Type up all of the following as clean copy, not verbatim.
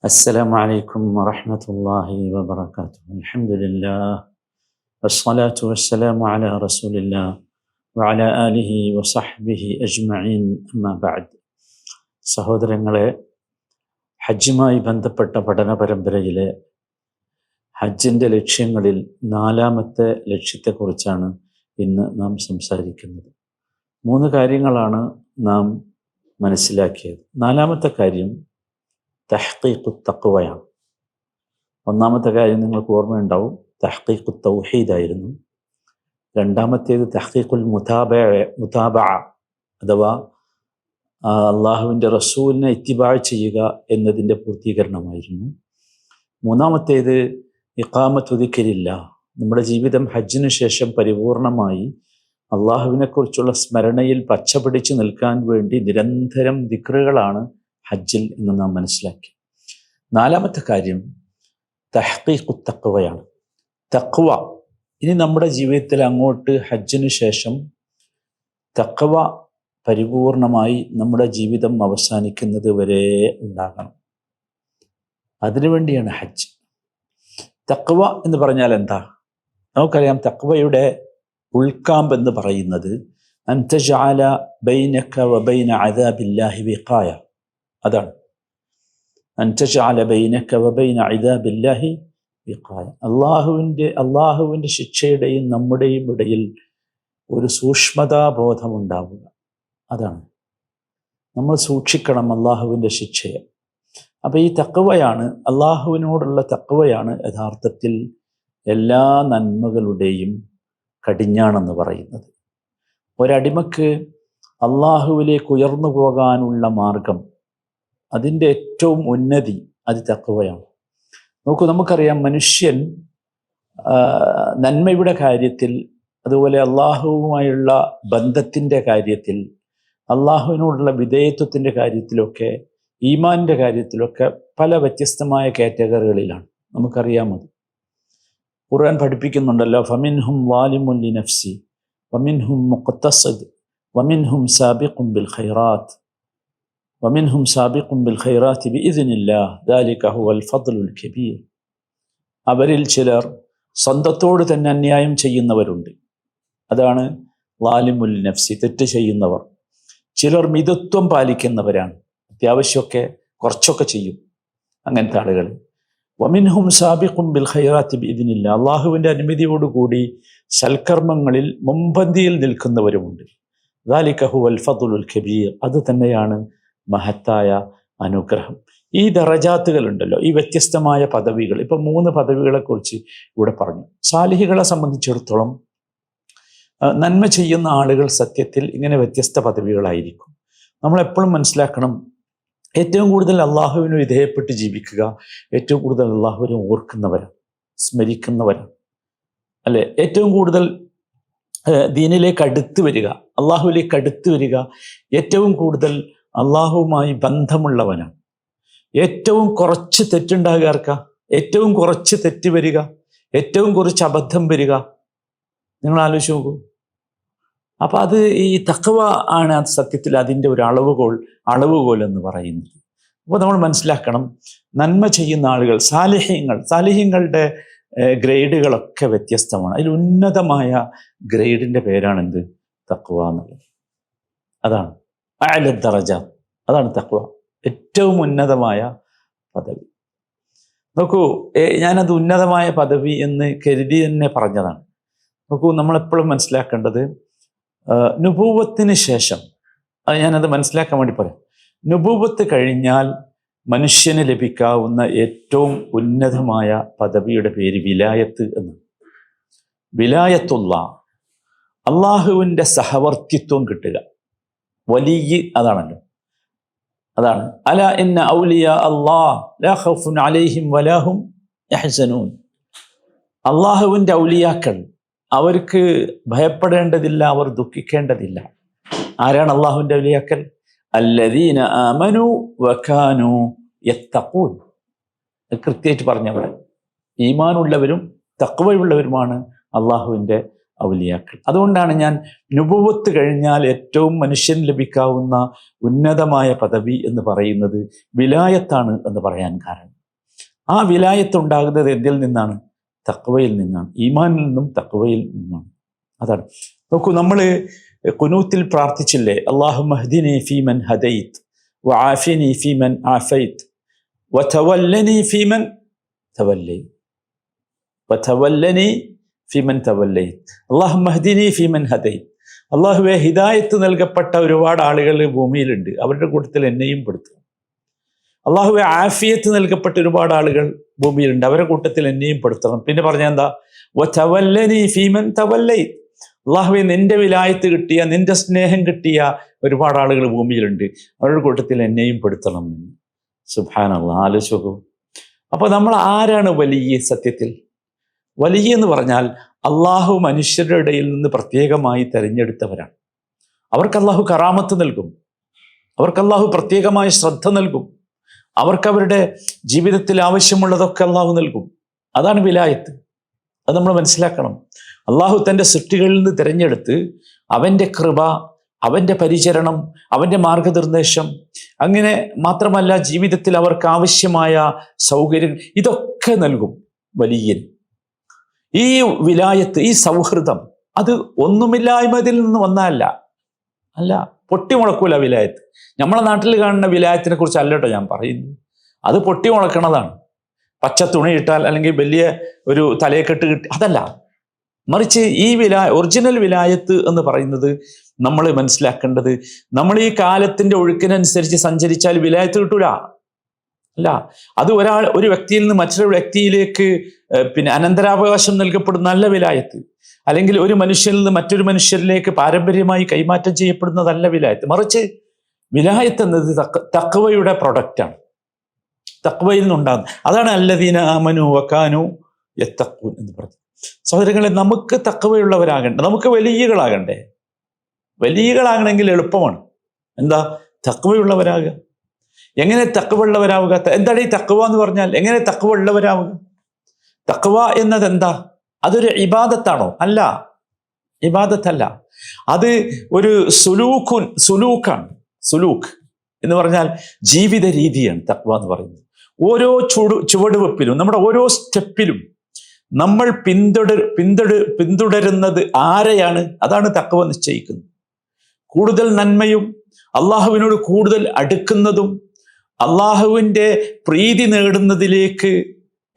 السلام عليكم ورحمة الله وبركاته. الحمد لله والصلاة والسلام على رسول الله وعلى آله وصحبه أجمعين أما بعد. സഹോദരങ്ങളെ, ഹജ്ജുമായി ബന്ധപ്പെട്ട പഠന പരമ്പരയിലെ ഹജ്ജിൻ്റെ ലക്ഷ്യങ്ങളിൽ 4-ാമത്തെ ലക്ഷ്യത്തെക്കുറിച്ചാണ് ഇന്ന് നാം സംസാരിക്കുന്നത്. 3 കാര്യങ്ങളാണ് നാം മനസ്സിലാക്കിയത്. 4-ാമത്തെ കാര്യം തഹ്ഖീഖു തഖ്വയാണ്. 1-ാമത്തെ കാര്യം നിങ്ങൾക്ക് ഓർമ്മയുണ്ടാവും, തഹ്ഖീഖു തൗഹീദായിരുന്നു. 2-ാമത്തേത് തഹ്ഖീഖുൽ മുതാബഅ അഥവാ അള്ളാഹുവിൻ്റെ റസൂലിനെ ഇത്തിബാ ചെയ്യുക എന്നതിൻ്റെ പൂർത്തീകരണമായിരുന്നു. 3-ാമത്തേത് ഇഖാമത്തു ദിക്രില്ലാ, നമ്മുടെ ജീവിതം ഹജ്ജിനു ശേഷം പരിപൂർണമായി അള്ളാഹുവിനെക്കുറിച്ചുള്ള സ്മരണയിൽ പച്ചപിടിച്ചു നിൽക്കാൻ വേണ്ടി നിരന്തരം ദിക്റുകളാണ് ഹജ്ജിൽ എന്ന് നാം മനസ്സിലാക്കി. 4-ാമത്തെ കാര്യം തഹ്ഖീഖു തഖ്വയാണ്. തഖ്വ, ഇനി നമ്മുടെ ജീവിതത്തിൽ അങ്ങോട്ട് ഹജ്ജിനു ശേഷം തഖ്വ പരിപൂർണമായി നമ്മുടെ ജീവിതം അവസാനിക്കുന്നത് വരെ ഉണ്ടാകണം. അതിനുവേണ്ടിയാണ് ഹജ്ജ്. തഖ്വ എന്ന് പറഞ്ഞാൽ എന്താ? നമുക്കറിയാം, തഖ്വയുടെ ഉൾക്കാമ്പ് എന്ന് പറയുന്നത് അൻ തജ്അല ബൈനക വബൈന അദാബില്ലാഹി വിഖായ. അതാണ് അൻ തജ്അല ബൈനക വബൈന അദാബില്ലാഹി വിഖായ. അള്ളാഹുവിൻ്റെ ശിക്ഷയുടെയും നമ്മുടെയും ഇടയിൽ ഒരു സൂക്ഷ്മതാബോധമുണ്ടാവുക. അതാണ് നമ്മൾ സൂക്ഷിക്കണം അള്ളാഹുവിൻ്റെ ശിക്ഷയെ. അപ്പം ഈ തഖ്വയാണ്, അള്ളാഹുവിനോടുള്ള തഖ്വയാണ് യഥാർത്ഥത്തിൽ എല്ലാ നന്മകളുടെയും കടിഞ്ഞാണെന്ന് പറയുന്നത്. ഒരടിമക്ക് അള്ളാഹുവിലേക്ക് ഉയർന്നു പോകാനുള്ള മാർഗം, അതിൻ്റെ ഏറ്റവും ഉന്നതി അത് തഖ്വയാണ്. നോക്കൂ, നമുക്കറിയാം, മനുഷ്യൻ നന്മയുടെ കാര്യത്തിൽ, അതുപോലെ അള്ളാഹുവുമായുള്ള ബന്ധത്തിൻ്റെ കാര്യത്തിൽ, അള്ളാഹുവിനോടുള്ള വിധേയത്വത്തിൻ്റെ കാര്യത്തിലൊക്കെ, ഈമാനിൻ്റെ കാര്യത്തിലൊക്കെ പല വ്യത്യസ്തമായ കാറ്റഗറികളിലാണ്. നമുക്കറിയാമത്. ഖുർആൻ പഠിപ്പിക്കുന്നുണ്ടല്ലോ, ഫമിൻഹും വാലിമുൻ ലിനഫ്സി വമിൻഹും മുഖ്തസിദ് വമിൻഹും സാബിഖുൻ ബിൽ ഖൈറാത്ത് വമിൻഹും സാബിഖുൻ ബിൽ ഖൈറാത്തി ബിഇദ്നില്ലാഹ് ദാലിക ഹുവൽ ഫദ്ലുൽ കബീർ. അവരിൽ ചിലർ സ്വന്തത്തോട് തന്നെ അന്യായം ചെയ്യുന്നവരുണ്ട്, അതാണ് വാലിമുൽ നഫ്സി, തെറ്റ് ചെയ്യുന്നവർ. ചിലർ മിതത്വം പാലിക്കുന്നവരാണ്, അത്യാവശ്യമൊക്കെ കുറച്ചൊക്കെ ചെയ്യും, അങ്ങനത്തെ ആളുകൾ. വമിൻഹും സാബിഖുൻ ബിൽ ഖൈറാത്തി ബിഇദ്നില്ലാഹ്, അള്ളാഹുവിൻ്റെ അനുമതിയോടുകൂടി സൽക്കർമ്മങ്ങളിൽ മുമ്പന്തിയിൽ നിൽക്കുന്നവരുമുണ്ട്. ദാലിക ഹുവൽ ഫദ്ലുൽ കബീർ, അത് തന്നെയാണ് മഹത്തായ അനുഗ്രഹം. ഈ ദറജാത്തുകൾ ഉണ്ടല്ലോ, ഈ വ്യത്യസ്തമായ പദവികൾ, ഇപ്പം 3 പദവികളെക്കുറിച്ച് ഇവിടെ പറഞ്ഞു. സാലിഹികളെ സംബന്ധിച്ചിടത്തോളം നന്മ ചെയ്യുന്ന ആളുകൾ സത്യത്തിൽ ഇങ്ങനെ വ്യത്യസ്ത പദവികളായിരിക്കും. നമ്മളെപ്പോഴും മനസ്സിലാക്കണം, ഏറ്റവും കൂടുതൽ അള്ളാഹുവിന് വിധേയപ്പെട്ട് ജീവിക്കുക, ഏറ്റവും കൂടുതൽ അള്ളാഹുവിനെ ഓർക്കുന്നവരാണ്, സ്മരിക്കുന്നവരാണ്, അല്ലെ? ഏറ്റവും കൂടുതൽ ദീനിലേക്ക് അടുത്ത് വരിക, അള്ളാഹുവിലേക്ക് അടുത്ത് വരിക, ഏറ്റവും കൂടുതൽ അള്ളാഹുവുമായി ബന്ധമുള്ളവനാണ്. ഏറ്റവും കുറച്ച് തെറ്റുണ്ടാകുക ആർക്കാ? ഏറ്റവും കുറച്ച് തെറ്റ് വരിക, ഏറ്റവും കുറച്ച് അബദ്ധം വരിക. നിങ്ങൾ ആലോചിച്ച് നോക്കൂ. അപ്പം അത് ഈ തഖ്വ ആണ് അത് സത്യത്തിൽ അതിൻ്റെ ഒരു അളവുകോൽ എന്ന് പറയുന്നത്. അപ്പോൾ നമ്മൾ മനസ്സിലാക്കണം, നന്മ ചെയ്യുന്ന ആളുകൾ, സാലിഹ്യങ്ങളുടെ ഗ്രേഡുകളൊക്കെ വ്യത്യസ്തമാണ്. അതിൽ ഉന്നതമായ ഗ്രേഡിൻ്റെ പേരാണെന്ത്? തഖ്വ എന്നുള്ളത്. അതാണ് അഅ്ല ദറജ, അതാണ് തഖ്വ, ഏറ്റവും ഉന്നതമായ പദവി. നോക്കൂ, ഞാനത് ഉന്നതമായ പദവി എന്ന് കരുതി തന്നെ പറഞ്ഞതാണ്. നോക്കൂ, നമ്മളെപ്പോഴും മനസ്സിലാക്കേണ്ടത്, നുബൂവത്തിന് ശേഷം, ഞാനത് മനസ്സിലാക്കാൻ വേണ്ടി പറയാം, നുബൂവത്ത് കഴിഞ്ഞാൽ മനുഷ്യന് ലഭിക്കാവുന്ന ഏറ്റവും ഉന്നതമായ പദവിയുടെ പേര് വിലായത്ത് എന്ന്. വിലായത്തുള്ള, അള്ളാഹുവിൻ്റെ സഹവർത്തിത്വം കിട്ടുക. വലിയ അതാണല്ലോ, അതാണ് അല ഇന്ന ഔലിയാ അല്ലാഹ് ലാ ഖൗഫുൻ അലൈഹിം വലാ ഹും യഹ്സനൂൻ. അള്ളാഹുവിൻ്റെ ഔലിയാക്കൾ, അവർക്ക് ഭയപ്പെടേണ്ടതില്ല, അവർ ദുഃഖിക്കേണ്ടതില്ല. ആരാണ് അള്ളാഹുവിൻ്റെ ഔലിയാക്കൾ? അല്ലദീന ആമനു വകാനു യത്തഖൂൻ. കൃത്യമായിട്ട് പറഞ്ഞവിടെ, ഈമാനുള്ളവരും തഖ്വയുള്ളവരുമാണ് അള്ളാഹുവിൻ്റെ ഔലിയാക്കൾ. അതുകൊണ്ടാണ് ഞാൻ നുബുവത്ത് കഴിഞ്ഞാൽ ഏറ്റവും മനുഷ്യന് ലഭിക്കാവുന്ന ഉന്നതമായ പദവി എന്ന് പറയുന്നത് വിലായത്താണ് എന്ന് പറയാൻ കാരണം. ആ വിലായത്ത് ഉണ്ടാകുന്നത് എന്തിൽ നിന്നാണ്? തഖ്വയിൽ നിന്നാണ്, ഈമാനിൽ നിന്നും തഖ്വയിൽ നിന്നാണ്. അതാണ്. നോക്കൂ, നമ്മൾ ഖുനൂത്തിൽ പ്രാർത്ഥിച്ചില്ലേ, അല്ലാഹുമ്മ ഹ്ദിനി ഫീമൻ ഹദൈത് വആഫിനി ഫീമൻ ആഫൈത് വതവല്ലനി ഫീമൻ തവല്ലൈത് വതവല്ലനി ഫീമൻ തവല്ലൈത്. അല്ലാഹുമ്മ ഹ്ദിനി ഫീമൻ ഹദൈത്. അല്ലാഹുവേ, ഹിദായത്ത് നൽകപ്പെട്ട ഒരുപാട് ആളുകൾ ഭൂമിയിലുണ്ട്, അവരുടെ കൂട്ടത്തിൽ എന്നെയും പെടുത്തുക. അല്ലാഹുവേ, ആഫിയത്ത് നൽകപ്പെട്ട ഒരുപാട് ആളുകൾ ഭൂമിയിലുണ്ട്, അവരുടെ കൂട്ടത്തിൽ എന്നെയും പെടുത്തണം. പിന്നെ പറഞ്ഞ എന്താ? വതവല്ലനി ഫീമൻ തവല്ലൈത്. അല്ലാഹുവേ, നിന്റെ വിലായത്ത് കിട്ടിയ, നിന്റെ സ്നേഹം കിട്ടിയ ഒരുപാട് ആളുകൾ ഭൂമിയിലുണ്ട്, അവരുടെ കൂട്ടത്തിൽ എന്നെയും പെടുത്തണം. സുബ്ഹാനല്ലാഹ്, ആലോചിച്ച് നോക്കൂ. അപ്പൊ നമ്മൾ ആരാണ് വലിയ? സത്യത്തിൽ വലിയ എന്ന് പറഞ്ഞാൽ അള്ളാഹു മനുഷ്യരുടെ ഇടയിൽ നിന്ന് പ്രത്യേകമായി തെരഞ്ഞെടുത്തവരാണ്. അവർക്ക് അള്ളാഹു കറാമത്ത് നൽകും, അവർക്ക് അള്ളാഹു പ്രത്യേകമായ ശ്രദ്ധ നൽകും, അവർക്ക് അവരുടെ ജീവിതത്തിൽ ആവശ്യമുള്ളതൊക്കെ അള്ളാഹു നൽകും. അതാണ് വിലായത്ത്. അത് നമ്മൾ മനസ്സിലാക്കണം. അള്ളാഹു തൻ്റെ സൃഷ്ടികളിൽ നിന്ന് തിരഞ്ഞെടുത്ത് അവൻ്റെ കൃപ, അവൻ്റെ പരിചരണം, അവൻ്റെ മാർഗനിർദ്ദേശം, അങ്ങനെ മാത്രമല്ല ജീവിതത്തിൽ അവർക്ക് ആവശ്യമായ സൗകര്യം ഇതൊക്കെ നൽകും വലിയൻ. ഈ വിലായത്ത്, ഈ സൗഹൃദം, അത് ഒന്നുമില്ലായ്മതിൽ നിന്ന് വന്നതല്ല. അല്ല, പൊട്ടിമുളക്കൂല വിലായത്ത്. നമ്മളെ നാട്ടിൽ കാണുന്ന വിലായത്തിനെ കുറിച്ച് അല്ലട്ടോ ഞാൻ പറയുന്നത്. അത് പൊട്ടിമുളക്കണതാണ്. പച്ച തുണി ഇട്ടാൽ അല്ലെങ്കിൽ വലിയ ഒരു തലയെക്കെട്ട് കിട്ടി, അതല്ല. മറിച്ച് ഈ ഒറിജിനൽ വിലായത്ത് എന്ന് പറയുന്നത് നമ്മൾ മനസ്സിലാക്കേണ്ടത്, നമ്മൾ ഈ കാലത്തിന്റെ ഒഴുക്കിനനുസരിച്ച് സഞ്ചരിച്ചാൽ വിലായത്ത് കിട്ടൂല. അല്ല, അത് ഒരു വ്യക്തിയിൽ നിന്ന് മറ്റൊരു വ്യക്തിയിലേക്ക് അനന്തരാവകാശം നൽകപ്പെടുന്ന നല്ല വിലായത്ത്, അല്ലെങ്കിൽ ഒരു മനുഷ്യനിൽ നിന്ന് മറ്റൊരു മനുഷ്യരിലേക്ക് പാരമ്പര്യമായി കൈമാറ്റം ചെയ്യപ്പെടുന്നതല്ല വിലായത്ത്. മറിച്ച് വിലായത്ത് എന്നത് തഖ്വയുടെ പ്രൊഡക്റ്റാണ്, തഖ്വയിൽ നിന്നുണ്ടാകുന്നത്. അതാണ് അല്ലദീന ആമനു വകാനു യത്തഖൂൻ എന്ന് പറഞ്ഞു. സഹോദരങ്ങളെ, നമുക്ക് തഖ്വയുള്ളവരാകണ്ടേ, നമുക്ക് വലിയകളാകണ്ടേ? വലിയകളാകണമെങ്കിൽ എളുപ്പമാണ്. എന്താ? തഖ്വയുള്ളവരാകുക. എങ്ങനെ തഖ്വയുള്ളവരാവുക? എന്താണ് ഈ തഖ്വ എന്ന് പറഞ്ഞാൽ? എങ്ങനെ തഖ്വ ഉള്ളവരാവുക? തഖ്വ എന്നത് എന്താ? അതൊരു ഇബാദത്താണോ? അല്ല, ഇബാദത്തല്ല. അത് ഒരു സുലൂക്കാണ്. സുലൂക്ക് എന്ന് പറഞ്ഞാൽ ജീവിത രീതിയാണ് തഖ്വ എന്ന് പറയുന്നത്. ഓരോ ചുവടുവെപ്പിലും, നമ്മുടെ ഓരോ സ്റ്റെപ്പിലും നമ്മൾ പിന്തുടരുന്നത് ആരെയാണ്? അതാണ് തഖ്വ നിശ്ചയിക്കുന്നത്. കൂടുതൽ നന്മയും അള്ളാഹുവിനോട് കൂടുതൽ അടുക്കുന്നതും അള്ളാഹുവിൻ്റെ പ്രീതി നേടുന്നതിലേക്ക്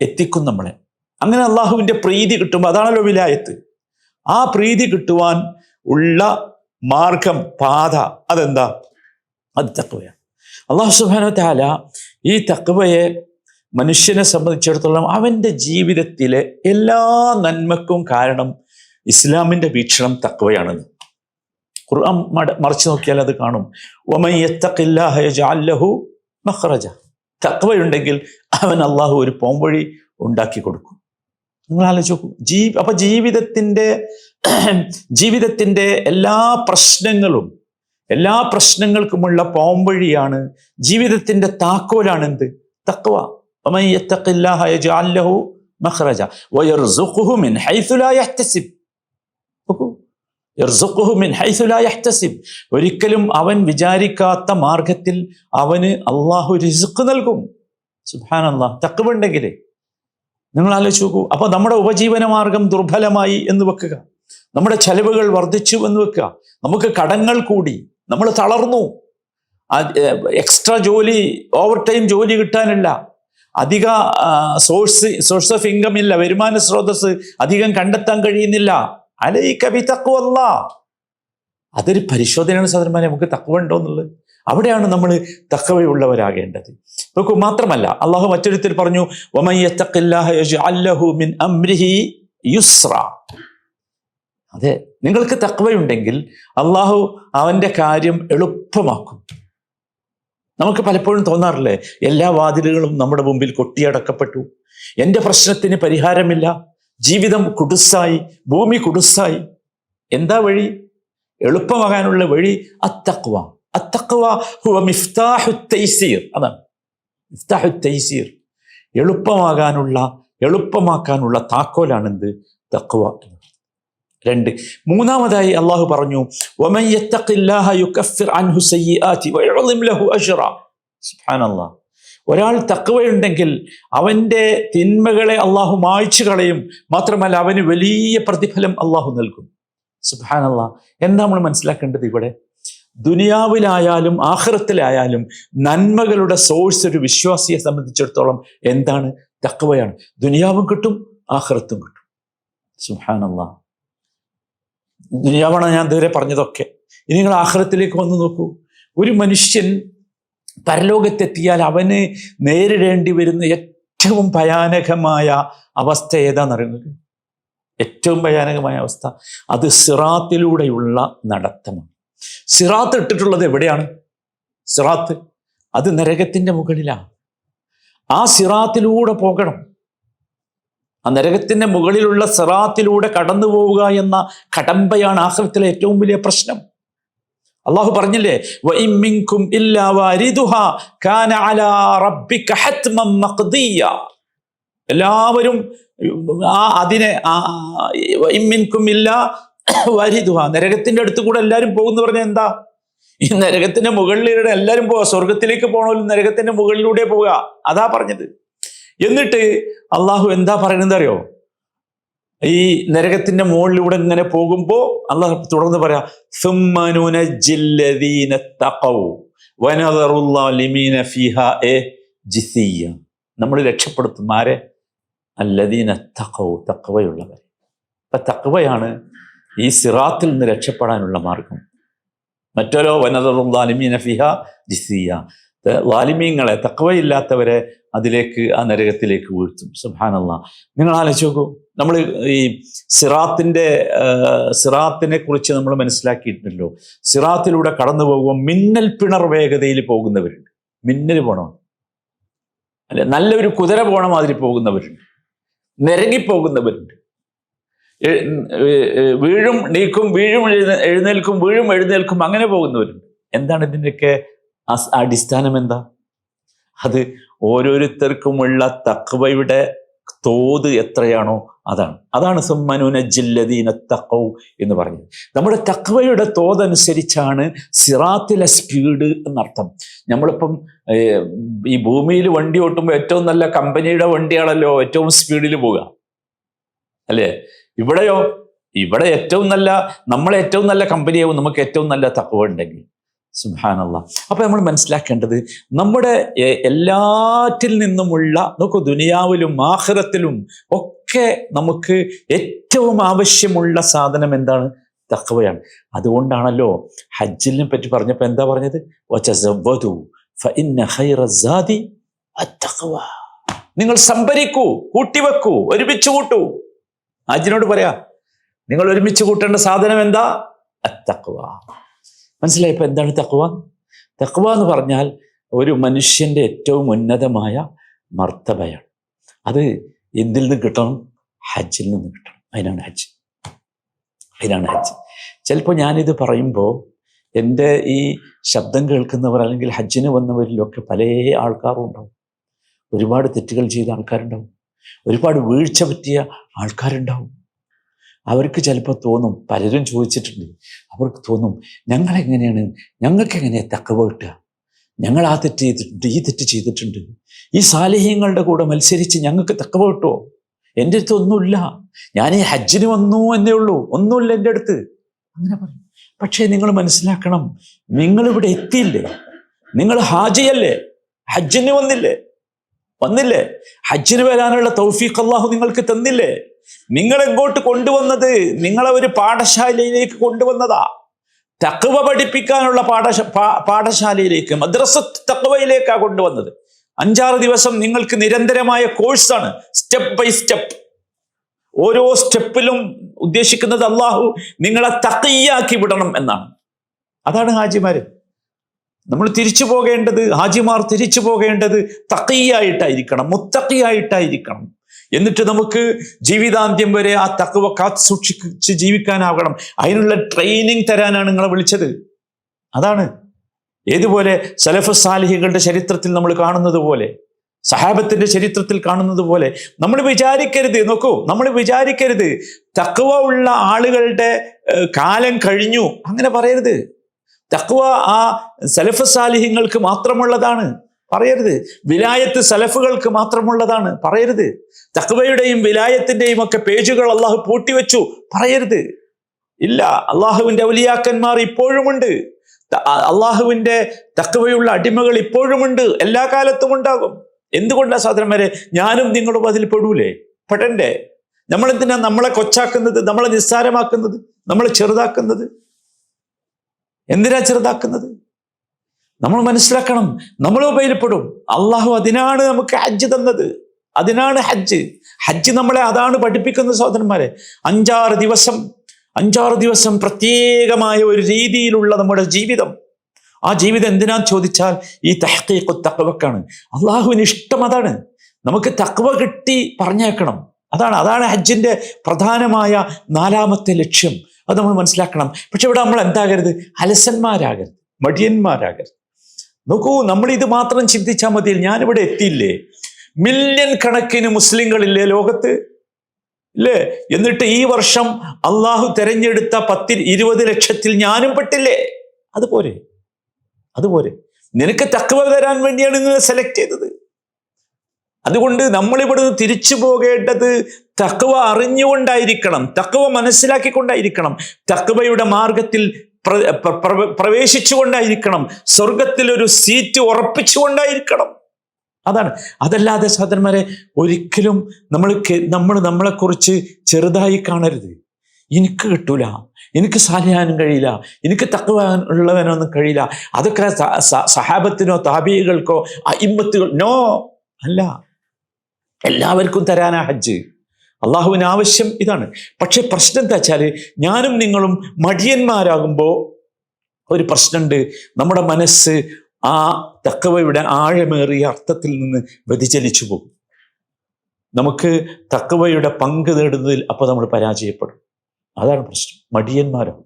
എത്തിക്കും നമ്മളെ. അങ്ങനെ അള്ളാഹുവിൻ്റെ പ്രീതി കിട്ടുമ്പോൾ, അതാണല്ലോ വിലായത്ത്. ആ പ്രീതി കിട്ടുവാൻ ഉള്ള മാർഗം, പാത, അതെന്താ? അത് തഖ്വയാണ്. അള്ളാഹു സുബ്ഹാനഹു വ തആല ഈ തഖ്വയെ മനുഷ്യനെ സംബന്ധിച്ചിടത്തോളം അവൻ്റെ ജീവിതത്തിലെ എല്ലാ നന്മക്കും കാരണം ഇസ്ലാമിൻ്റെ വീക്ഷണം തഖ്വയാണെന്ന് ഖുർആൻ മറിച്ച് നോക്കിയാൽ അത് കാണും. വമൻ യത്തഖില്ലാഹ യജ്അൽ ലഹു മഖ്റജ. തഖ്വയുണ്ടെങ്കിൽ അവൻ അള്ളാഹു ഒരു പോംവഴി ഉണ്ടാക്കി കൊടുക്കും. നിങ്ങൾ ആലോചിച്ച് നോക്കൂ. അപ്പൊ ജീവിതത്തിന്റെ എല്ലാ പ്രശ്നങ്ങൾക്കുമുള്ള പോംവഴിയാണ്, ജീവിതത്തിന്റെ താക്കോലാണ് എന്ത്? തഖ്വ. വമൻ യത്തഖില്ലാഹ യജ്അൽ ലഹു മഖ്റജ വയർസുഖുഹു മിൻ ഹൈസു ലാ യഹ്തസിബ്. ഒരിക്കലും അവൻ വിചാരിക്കാത്ത മാർഗത്തിൽ അവന് അള്ളാഹു റിസ്ക് നൽകും. സുബ്ഹാനല്ലാഹ്. തഖ്വ ഉണ്ടെങ്കിലേ. നിങ്ങൾ ആലോചിച്ച് നോക്കൂ. അപ്പൊ നമ്മുടെ ഉപജീവന മാർഗം ദുർബലമായി എന്ന് വെക്കുക, നമ്മുടെ ചെലവുകൾ വർദ്ധിച്ചു എന്ന് വെക്കുക, നമുക്ക് കടങ്ങൾ കൂടി, നമ്മൾ തളർന്നു, എക്സ്ട്രാ ജോലി, ഓവർ ടൈം ജോലി കിട്ടാനില്ല, അധിക സോഴ്സ് ഓഫ് ഇൻകം ഇല്ല, വരുമാന സ്രോതസ് അധികം കണ്ടെത്താൻ കഴിയുന്നില്ല. അലൈക ബിതഖ്വല്ലാഹ്. അതൊരു പരിശോധനയാണ് സഹോദരന്മാരെ, നമുക്ക് തഖ്വ ഉണ്ടോ എന്നുള്ളത്. അവിടെയാണ് നമ്മൾ തഖ്വയുള്ളവരാകേണ്ടത്. നോക്കൂ, മാത്രമല്ല അള്ളാഹു മറ്റൊരുത്തിൽ പറഞ്ഞു, വമൻ യത്തഖില്ലാഹ യജ്അൽ ലഹു മിൻ അംരിഹി യുസ്റ. അതെ, നിങ്ങൾക്ക് തഖ്വയുണ്ടെങ്കിൽ അള്ളാഹു അവൻ്റെ കാര്യം എളുപ്പമാക്കും. നമുക്ക് പലപ്പോഴും തോന്നാറില്ലേ, എല്ലാ വാതിലുകളും നമ്മുടെ മുമ്പിൽ കൊട്ടിയടക്കപ്പെട്ടു, എൻ്റെ പ്രശ്നത്തിന് പരിഹാരമില്ല, ജീവിതം കുടുസായി, ഭൂമി കുടുസായി. എന്താ വഴി? എളുപ്പമാകാനുള്ള വഴി അത്തഖ്വ. അത്തഖ്വ ഹുവ മിഫ്താഹുത് തൈസീർ. അതാണ് മിഫ്താഹുത് തൈസീർ. എളുപ്പമാക്കാനുള്ള താക്കോലാണെന്ത്? തഖ്വ. 2. മൂന്നാമതായി അള്ളാഹു പറഞ്ഞു, വമൻ യത്തഖില്ലാഹ യുകഫിർ അൻഹു സയ്യിആതി വയഉളിം ലഹു അജ്റ. സുബ്ഹാനല്ലാഹ്. ഒരാൾ തഖ്വയുണ്ടെങ്കിൽ അവൻ്റെ തിന്മകളെ അള്ളാഹു മായ്ച്ചു കളയും. മാത്രമല്ല അവന് വലിയ പ്രതിഫലം അള്ളാഹു നൽകും. സുബ്ഹാനല്ലാഹ്. എന്താ നമ്മൾ മനസ്സിലാക്കേണ്ടത് ഇവിടെ? ദുനിയാവിലായാലും ആഖിറത്തിലായാലും നന്മകളുടെ സോഴ്സ് ഒരു വിശ്വാസിയെ സംബന്ധിച്ചിടത്തോളം എന്താണ്? തഖ്വയാണ്. ദുനിയാവും കിട്ടും, ആഖിറത്തും കിട്ടും. സുബ്ഹാനല്ലാഹ്. ദുനിയാവാണ് ഞാൻ ഇതുവരെ പറഞ്ഞതൊക്കെ. ഇനി നിങ്ങൾ ആഖിറത്തിലേക്ക് വന്ന് നോക്കൂ. ഒരു മനുഷ്യൻ പരലോകത്തെത്തിയാൽ അവന് നേരിടേണ്ടി വരുന്ന ഏറ്റവും ഭയാനകമായ അവസ്ഥ ഏതാണെന്നറിയുന്നത്? ഏറ്റവും ഭയാനകമായ അവസ്ഥ അത് സിറാത്തിലൂടെയുള്ള നടത്തമാണ്. സിറാത്ത് ഇട്ടിട്ടുള്ളത് എവിടെയാണ്? സിറാത്ത് അത് നരകത്തിന്റെ മുകളിലാണ്. ആ സിറാത്തിലൂടെ പോകണം. ആ നരകത്തിന്റെ മുകളിലുള്ള സിറാത്തിലൂടെ കടന്നു പോവുക എന്ന കടമ്പയാണ് ആഖിറത്തിലെ ഏറ്റവും വലിയ പ്രശ്നം. അള്ളാഹു പറഞ്ഞില്ലേ, വഇൻ മിൻകും ഇല്ലാ വാരിദുഹാ കാന അലാ റബ്ബിക ഹത്മൻ മഖ്ദിയ. എല്ലാവരും അതിനെ വഇൻ മിൻകും ഇല്ലാ വാരിദുഹാ, നരകത്തിന്റെ അടുത്ത് കൂടെ എല്ലാവരും പോകുന്നു പറഞ്ഞാൽ എന്താ? ഈ നരകത്തിന്റെ മുകളിലൂടെ എല്ലാവരും പോവുക. സ്വർഗത്തിലേക്ക് പോകണമല്ലോ, നരകത്തിന്റെ മുകളിലൂടെ പോവുക. അതാ പറഞ്ഞത്. എന്നിട്ട് അള്ളാഹു എന്താ പറയുന്നത് അറിയോ? ഈ നരകത്തിന്റെ മുകളിലൂടെ ഇങ്ങനെ പോകുമ്പോ അള്ളാഹു തുടർന്ന് പറയാ, സുമ്മ നുനജ്ജില്ലദീന തഖൗ വനദറുല്ലാലിമീന ഫീഹാ ജിസിയ്യ. നമ്മൾ രക്ഷപ്പെടുത്തും ആരെ? അല്ലദീന തഖൗ, തഖ്വയുള്ളവർ. അപ്പൊ തഖ്വയാണ് ഈ സിറാത്തിൽ നിന്ന് രക്ഷപ്പെടാനുള്ള മാർഗം. മറ്റോരോ വനദറുല്ലാലിമീന ഫീഹാ ജിസിയ്യ, ളാലിമീങ്ങളെ, തഖ്വയില്ലാത്തവരെ അതിലേക്ക്, ആ നരകത്തിലേക്ക് വീഴ്ത്തും. സുബ്ഹാനല്ലാഹ്. നിങ്ങൾ ആലോചിച്ച് നോക്കൂ. നമ്മൾ ഈ സിറാത്തിനെ കുറിച്ച് നമ്മൾ മനസ്സിലാക്കിയിട്ടുണ്ടല്ലോ. സിറാത്തിലൂടെ കടന്നു പോകുമ്പോൾ മിന്നൽ പിണർ വേഗതയിൽ പോകുന്നവരുണ്ട്. മിന്നൽ പോകണം അല്ലെ, നല്ലൊരു കുതിര പോണ മാതിരി പോകുന്നവരുണ്ട്, നിരങ്ങിപ്പോകുന്നവരുണ്ട്. വീഴും നീക്കും, വീഴും എഴുന്നേൽക്കും, വീഴും എഴുന്നേൽക്കും, അങ്ങനെ പോകുന്നവരുണ്ട്. എന്താണ് ഇതിൻ്റെയൊക്കെ അടിസ്ഥാനം? എന്താ? അത് ഓരോരുത്തർക്കുമുള്ള തഖ്വയുടെ തോത് എത്രയാണോ അതാണ് സുമ്മ നുനജ്ജില്ലദീന തഖൗ എന്ന് പറഞ്ഞത്. നമ്മുടെ തഖ്വയുടെ തോതനുസരിച്ചാണ് സിറാത്തിലെ സ്പീഡ് എന്നർത്ഥം. നമ്മളിപ്പം ഈ ഭൂമിയിൽ വണ്ടി ഓട്ടുമ്പോൾ ഏറ്റവും നല്ല കമ്പനിയുടെ വണ്ടിയാണല്ലോ ഏറ്റവും സ്പീഡിൽ പോവുക, അല്ലേ? ഇവിടെയോ? ഇവിടെ നമ്മളെ ഏറ്റവും നല്ല കമ്പനിയാവും നമുക്ക് ഏറ്റവും നല്ല തഖ്വ ഉണ്ടെങ്കിൽ. സുബ്ഹാനല്ലാഹ്. അപ്പൊ നമ്മൾ മനസ്സിലാക്കേണ്ടത് നമ്മുടെ എല്ലാറ്റിൽ നിന്നുമുള്ള, നോക്കൂ, ദുനിയാവിലും ആഖിറത്തിലും ഒക്കെ നമുക്ക് ഏറ്റവും ആവശ്യമുള്ള സാധനം എന്താണ്? തഖ്വയാണ്. അതുകൊണ്ടാണല്ലോ ഹജ്ജിനെ പറ്റി പറഞ്ഞപ്പോൾ എന്താ പറഞ്ഞത്? വതസവ്വദു ഫഇന്ന ഖൈറസ്സാദി അത്തഖ്വ. നിങ്ങൾ സംഭരിക്കൂ, കൂട്ടിവെക്കൂ, ഒരുമിച്ച് കൂട്ടൂ. ഹജ്ജിനോട് പറയാ, നിങ്ങൾ ഒരുമിച്ച് കൂട്ടേണ്ട സാധനം എന്താ? അത്തഖ്വ. മനസ്സിലായി? ഇപ്പൊ എന്താണ് തഖ്വ? തഖ്വ എന്ന് പറഞ്ഞാൽ ഒരു മനുഷ്യന്റെ ഏറ്റവും ഉന്നതമായ മർത്തബയാണ്. അത് എന്തിൽ നിന്ന് കിട്ടണം? ഹജ്ജിൽ നിന്ന് കിട്ടണം. അതിനാണ് ഹജ്ജ്. ചിലപ്പോൾ ഞാനിത് പറയുമ്പോൾ എൻ്റെ ഈ ശബ്ദം കേൾക്കുന്നവർ അല്ലെങ്കിൽ ഹജ്ജിന് വന്നവരിലൊക്കെ പല ആൾക്കാരും ഉണ്ടാവും. ഒരുപാട് തെറ്റുകൾ ചെയ്ത ആൾക്കാരുണ്ടാവും, ഒരുപാട് വീഴ്ച പറ്റിയ ആൾക്കാരുണ്ടാവും. അവർക്ക് ചിലപ്പോൾ തോന്നും, പലരും ചോദിച്ചിട്ടുണ്ട്, അവർക്ക് തോന്നും, ഞങ്ങൾക്ക് എങ്ങനെയാണ് തഖ്വ കിട്ടുക? ഞങ്ങൾ ആ തെറ്റ് ചെയ്തിട്ടുണ്ട്, ഈ തെറ്റ് ചെയ്തിട്ടുണ്ട്, ഈ സാലിഹ്യങ്ങളുടെ കൂടെ മത്സരിച്ച് ഞങ്ങൾക്ക് തഖ്വ കിട്ടുമോ? എൻ്റെ അടുത്ത് ഒന്നുമില്ല, ഞാൻ ഈ ഹജ്ജിന് വന്നു എന്നേ ഉള്ളൂ, ഒന്നുമില്ല എൻ്റെ അടുത്ത്, അങ്ങനെ പറയും. പക്ഷേ നിങ്ങൾ മനസ്സിലാക്കണം, നിങ്ങളിവിടെ എത്തിയില്ലേ, നിങ്ങൾ ഹാജിയല്ലേ, ഹജ്ജിന് വന്നില്ലേ? ഹജ്ജിന് വരാനുള്ള തൗഫീഖ് അല്ലാഹു നിങ്ങൾക്ക് തന്നില്ലേ? നിങ്ങൾ എങ്ങോട്ട് കൊണ്ടുവന്നത്? നിങ്ങളെ ഒരു പാഠശാലയിലേക്ക് കൊണ്ടുവന്നതാ. തഖ്വ പഠിപ്പിക്കാനുള്ള പാഠശാലയിലേക്ക്, മദ്രസത്ത് തഖ്വയിലേക്കാണ് കൊണ്ടുവന്നത്. 5-6 ദിവസം നിങ്ങൾക്ക് നിരന്തരമായ കോഴ്സാണ്, സ്റ്റെപ്പ് ബൈ സ്റ്റെപ്പ്. ഓരോ സ്റ്റെപ്പിലും ഉദ്ദേശിക്കുന്നത് അല്ലാഹു നിങ്ങളെ തഖിയാക്കി വിടണം എന്നാണ്. അതാണ് ഹാജിമാര്. നമ്മൾ ഹാജിമാർ തിരിച്ചു പോകേണ്ടത് തഖിയായിട്ടായിരിക്കണം, മുത്തഖിയായിട്ടായിരിക്കണം. എന്നിട്ട് നമുക്ക് ജീവിതാന്ത്യം വരെ ആ തഖ്വ കാത്ത് സൂക്ഷിച്ച് ജീവിക്കാനാകണം. അതിനുള്ള ട്രെയിനിങ് തരാനാണ് നിങ്ങളെ വിളിച്ചത്. അതാണ്. ഏതുപോലെ സലഫ് സാലിഹികളുടെ ചരിത്രത്തിൽ നമ്മൾ കാണുന്നത് പോലെ, സഹാബത്തിന്റെ ചരിത്രത്തിൽ കാണുന്നത് പോലെ നമ്മൾ വിചാരിക്കരുത് തഖ്വ ഉള്ള ആളുകളുടെ കാലം കഴിഞ്ഞു, അങ്ങനെ പറയരുത്. തഖ്വ ആ സലഫ് സാലിഹിങ്ങൾക്ക് മാത്രമുള്ളതാണ്. പറയരുത്. വിലായത്ത് സലഫുകൾക്ക് മാത്രമുള്ളതാണ്, പറയരുത്. തഖ്വയുടെയും വിലായത്തിന്റെയും ഒക്കെ പേജുകൾ അള്ളാഹു പൂട്ടിവെച്ചു, പറയരുത്. ഇല്ല, അള്ളാഹുവിന്റെ ഔലിയാക്കന്മാർ ഇപ്പോഴുമുണ്ട്. അള്ളാഹുവിന്റെ തഖ്വയുള്ള അടിമകൾ ഇപ്പോഴുമുണ്ട്, എല്ലാ കാലത്തും ഉണ്ടാകും. എന്തുകൊണ്ടാ സഹോദരന്മാരെ ഞാനും നിങ്ങളും അതിൽ പെടൂലേ? പെടണ്ടേ? നമ്മളെന്തിനാ നമ്മളെ കൊച്ചാക്കുന്നത്, നമ്മളെ നിസ്സാരമാക്കുന്നത്, നമ്മളെ ചെറുതാക്കുന്നത്? എന്തിനാ ചെറുതാക്കുന്നത്? നമ്മൾ മനസ്സിലാക്കണം, നമ്മൾ ഉപയിൽപ്പെടും. അള്ളാഹു അതിനാണ് നമുക്ക് ഹജ്ജ് തന്നത്, അതിനാണ് ഹജ്ജ്. ഹജ്ജ് നമ്മളെ അതാണ് പഠിപ്പിക്കുന്നത് സഹോദരന്മാരെ. 5-6 ദിവസം പ്രത്യേകമായ ഒരു രീതിയിലുള്ള നമ്മുടെ ജീവിതം. ആ ജീവിതം എന്തിനാന്ന് ചോദിച്ചാൽ ഈ തഹ്ഖീഖു തഖ്വക്കാണ്. അള്ളാഹുവിന് ഇഷ്ടം അതാണ്. നമുക്ക് തഖ്വ കിട്ടി പറഞ്ഞേക്കണം. അതാണ് ഹജ്ജിന്റെ പ്രധാനമായ 4ാമത്തെ ലക്ഷ്യം. അത് നമ്മൾ മനസ്സിലാക്കണം. പക്ഷെ ഇവിടെ നമ്മൾ എന്താകരുത്? അലസന്മാരാകരുത്, മടിയന്മാരാകരുത്. നോക്കൂ, നമ്മൾ ഇത് മാത്രം ചിന്തിച്ചാൽ മതി. ഞാനിവിടെ എത്തിയില്ലേ? മില്യൺ കണക്കിന് മുസ്ലിങ്ങളില്ലേ ലോകത്ത്, ഇല്ലേ? എന്നിട്ട് ഈ വർഷം അള്ളാഹു തെരഞ്ഞെടുത്ത 10-20 ലക്ഷത്തിൽ ഞാനും പെട്ടില്ലേ? അതുപോലെ നിനക്ക് തഖ്വ തരാൻ വേണ്ടിയാണ് നിന്നെ സെലക്ട് ചെയ്തത്. അതുകൊണ്ട് നമ്മളിവിടുന്ന് തിരിച്ചു പോകേണ്ടത് തഖ്വ അറിഞ്ഞുകൊണ്ടായിരിക്കണം, തഖ്വ മനസ്സിലാക്കിക്കൊണ്ടായിരിക്കണം, തഖ്വയുടെ മാർഗത്തിൽ പ്രവേശിച്ചുകൊണ്ടായിരിക്കണം, സ്വർഗത്തിൽ ഒരു സീറ്റ് ഉറപ്പിച്ചുകൊണ്ടായിരിക്കണം. അതല്ലാതെ സഹോദരന്മാരെ ഒരിക്കലും നമ്മൾ നമ്മളെക്കുറിച്ച് ചെറുതായി കാണരുത്. എനിക്ക് കിട്ടൂല, എനിക്ക് സാലിഹാനും കഴിയില്ല, എനിക്ക് തഖ്വ ഉള്ളവനൊന്നും കഴിയില്ല. അതൊക്കെ സഹാബത്തിനോ താബിഈകൾക്കോ അഇമ്മത്തുകൾ നോ അല്ല. എല്ലാവർക്കും തരാനാ ഹജ്ജ്. അള്ളാഹുവിന് ആവശ്യം ഇതാണ്. പക്ഷെ പ്രശ്നം എന്താ വെച്ചാൽ ഞാനും നിങ്ങളും മടിയന്മാരാകുമ്പോൾ ഒരു പ്രശ്നമുണ്ട്. നമ്മുടെ മനസ്സ് ആ തഖ്വയുടെ ആഴമേറിയ അർത്ഥത്തിൽ നിന്ന് വ്യതിചലിച്ചു പോകും. നമുക്ക് തഖ്വയുടെ പങ്ക് നേടുന്നതിൽ അപ്പോൾ നമ്മൾ പരാജയപ്പെടും. അതാണ് പ്രശ്നം. മടിയന്മാരാകും.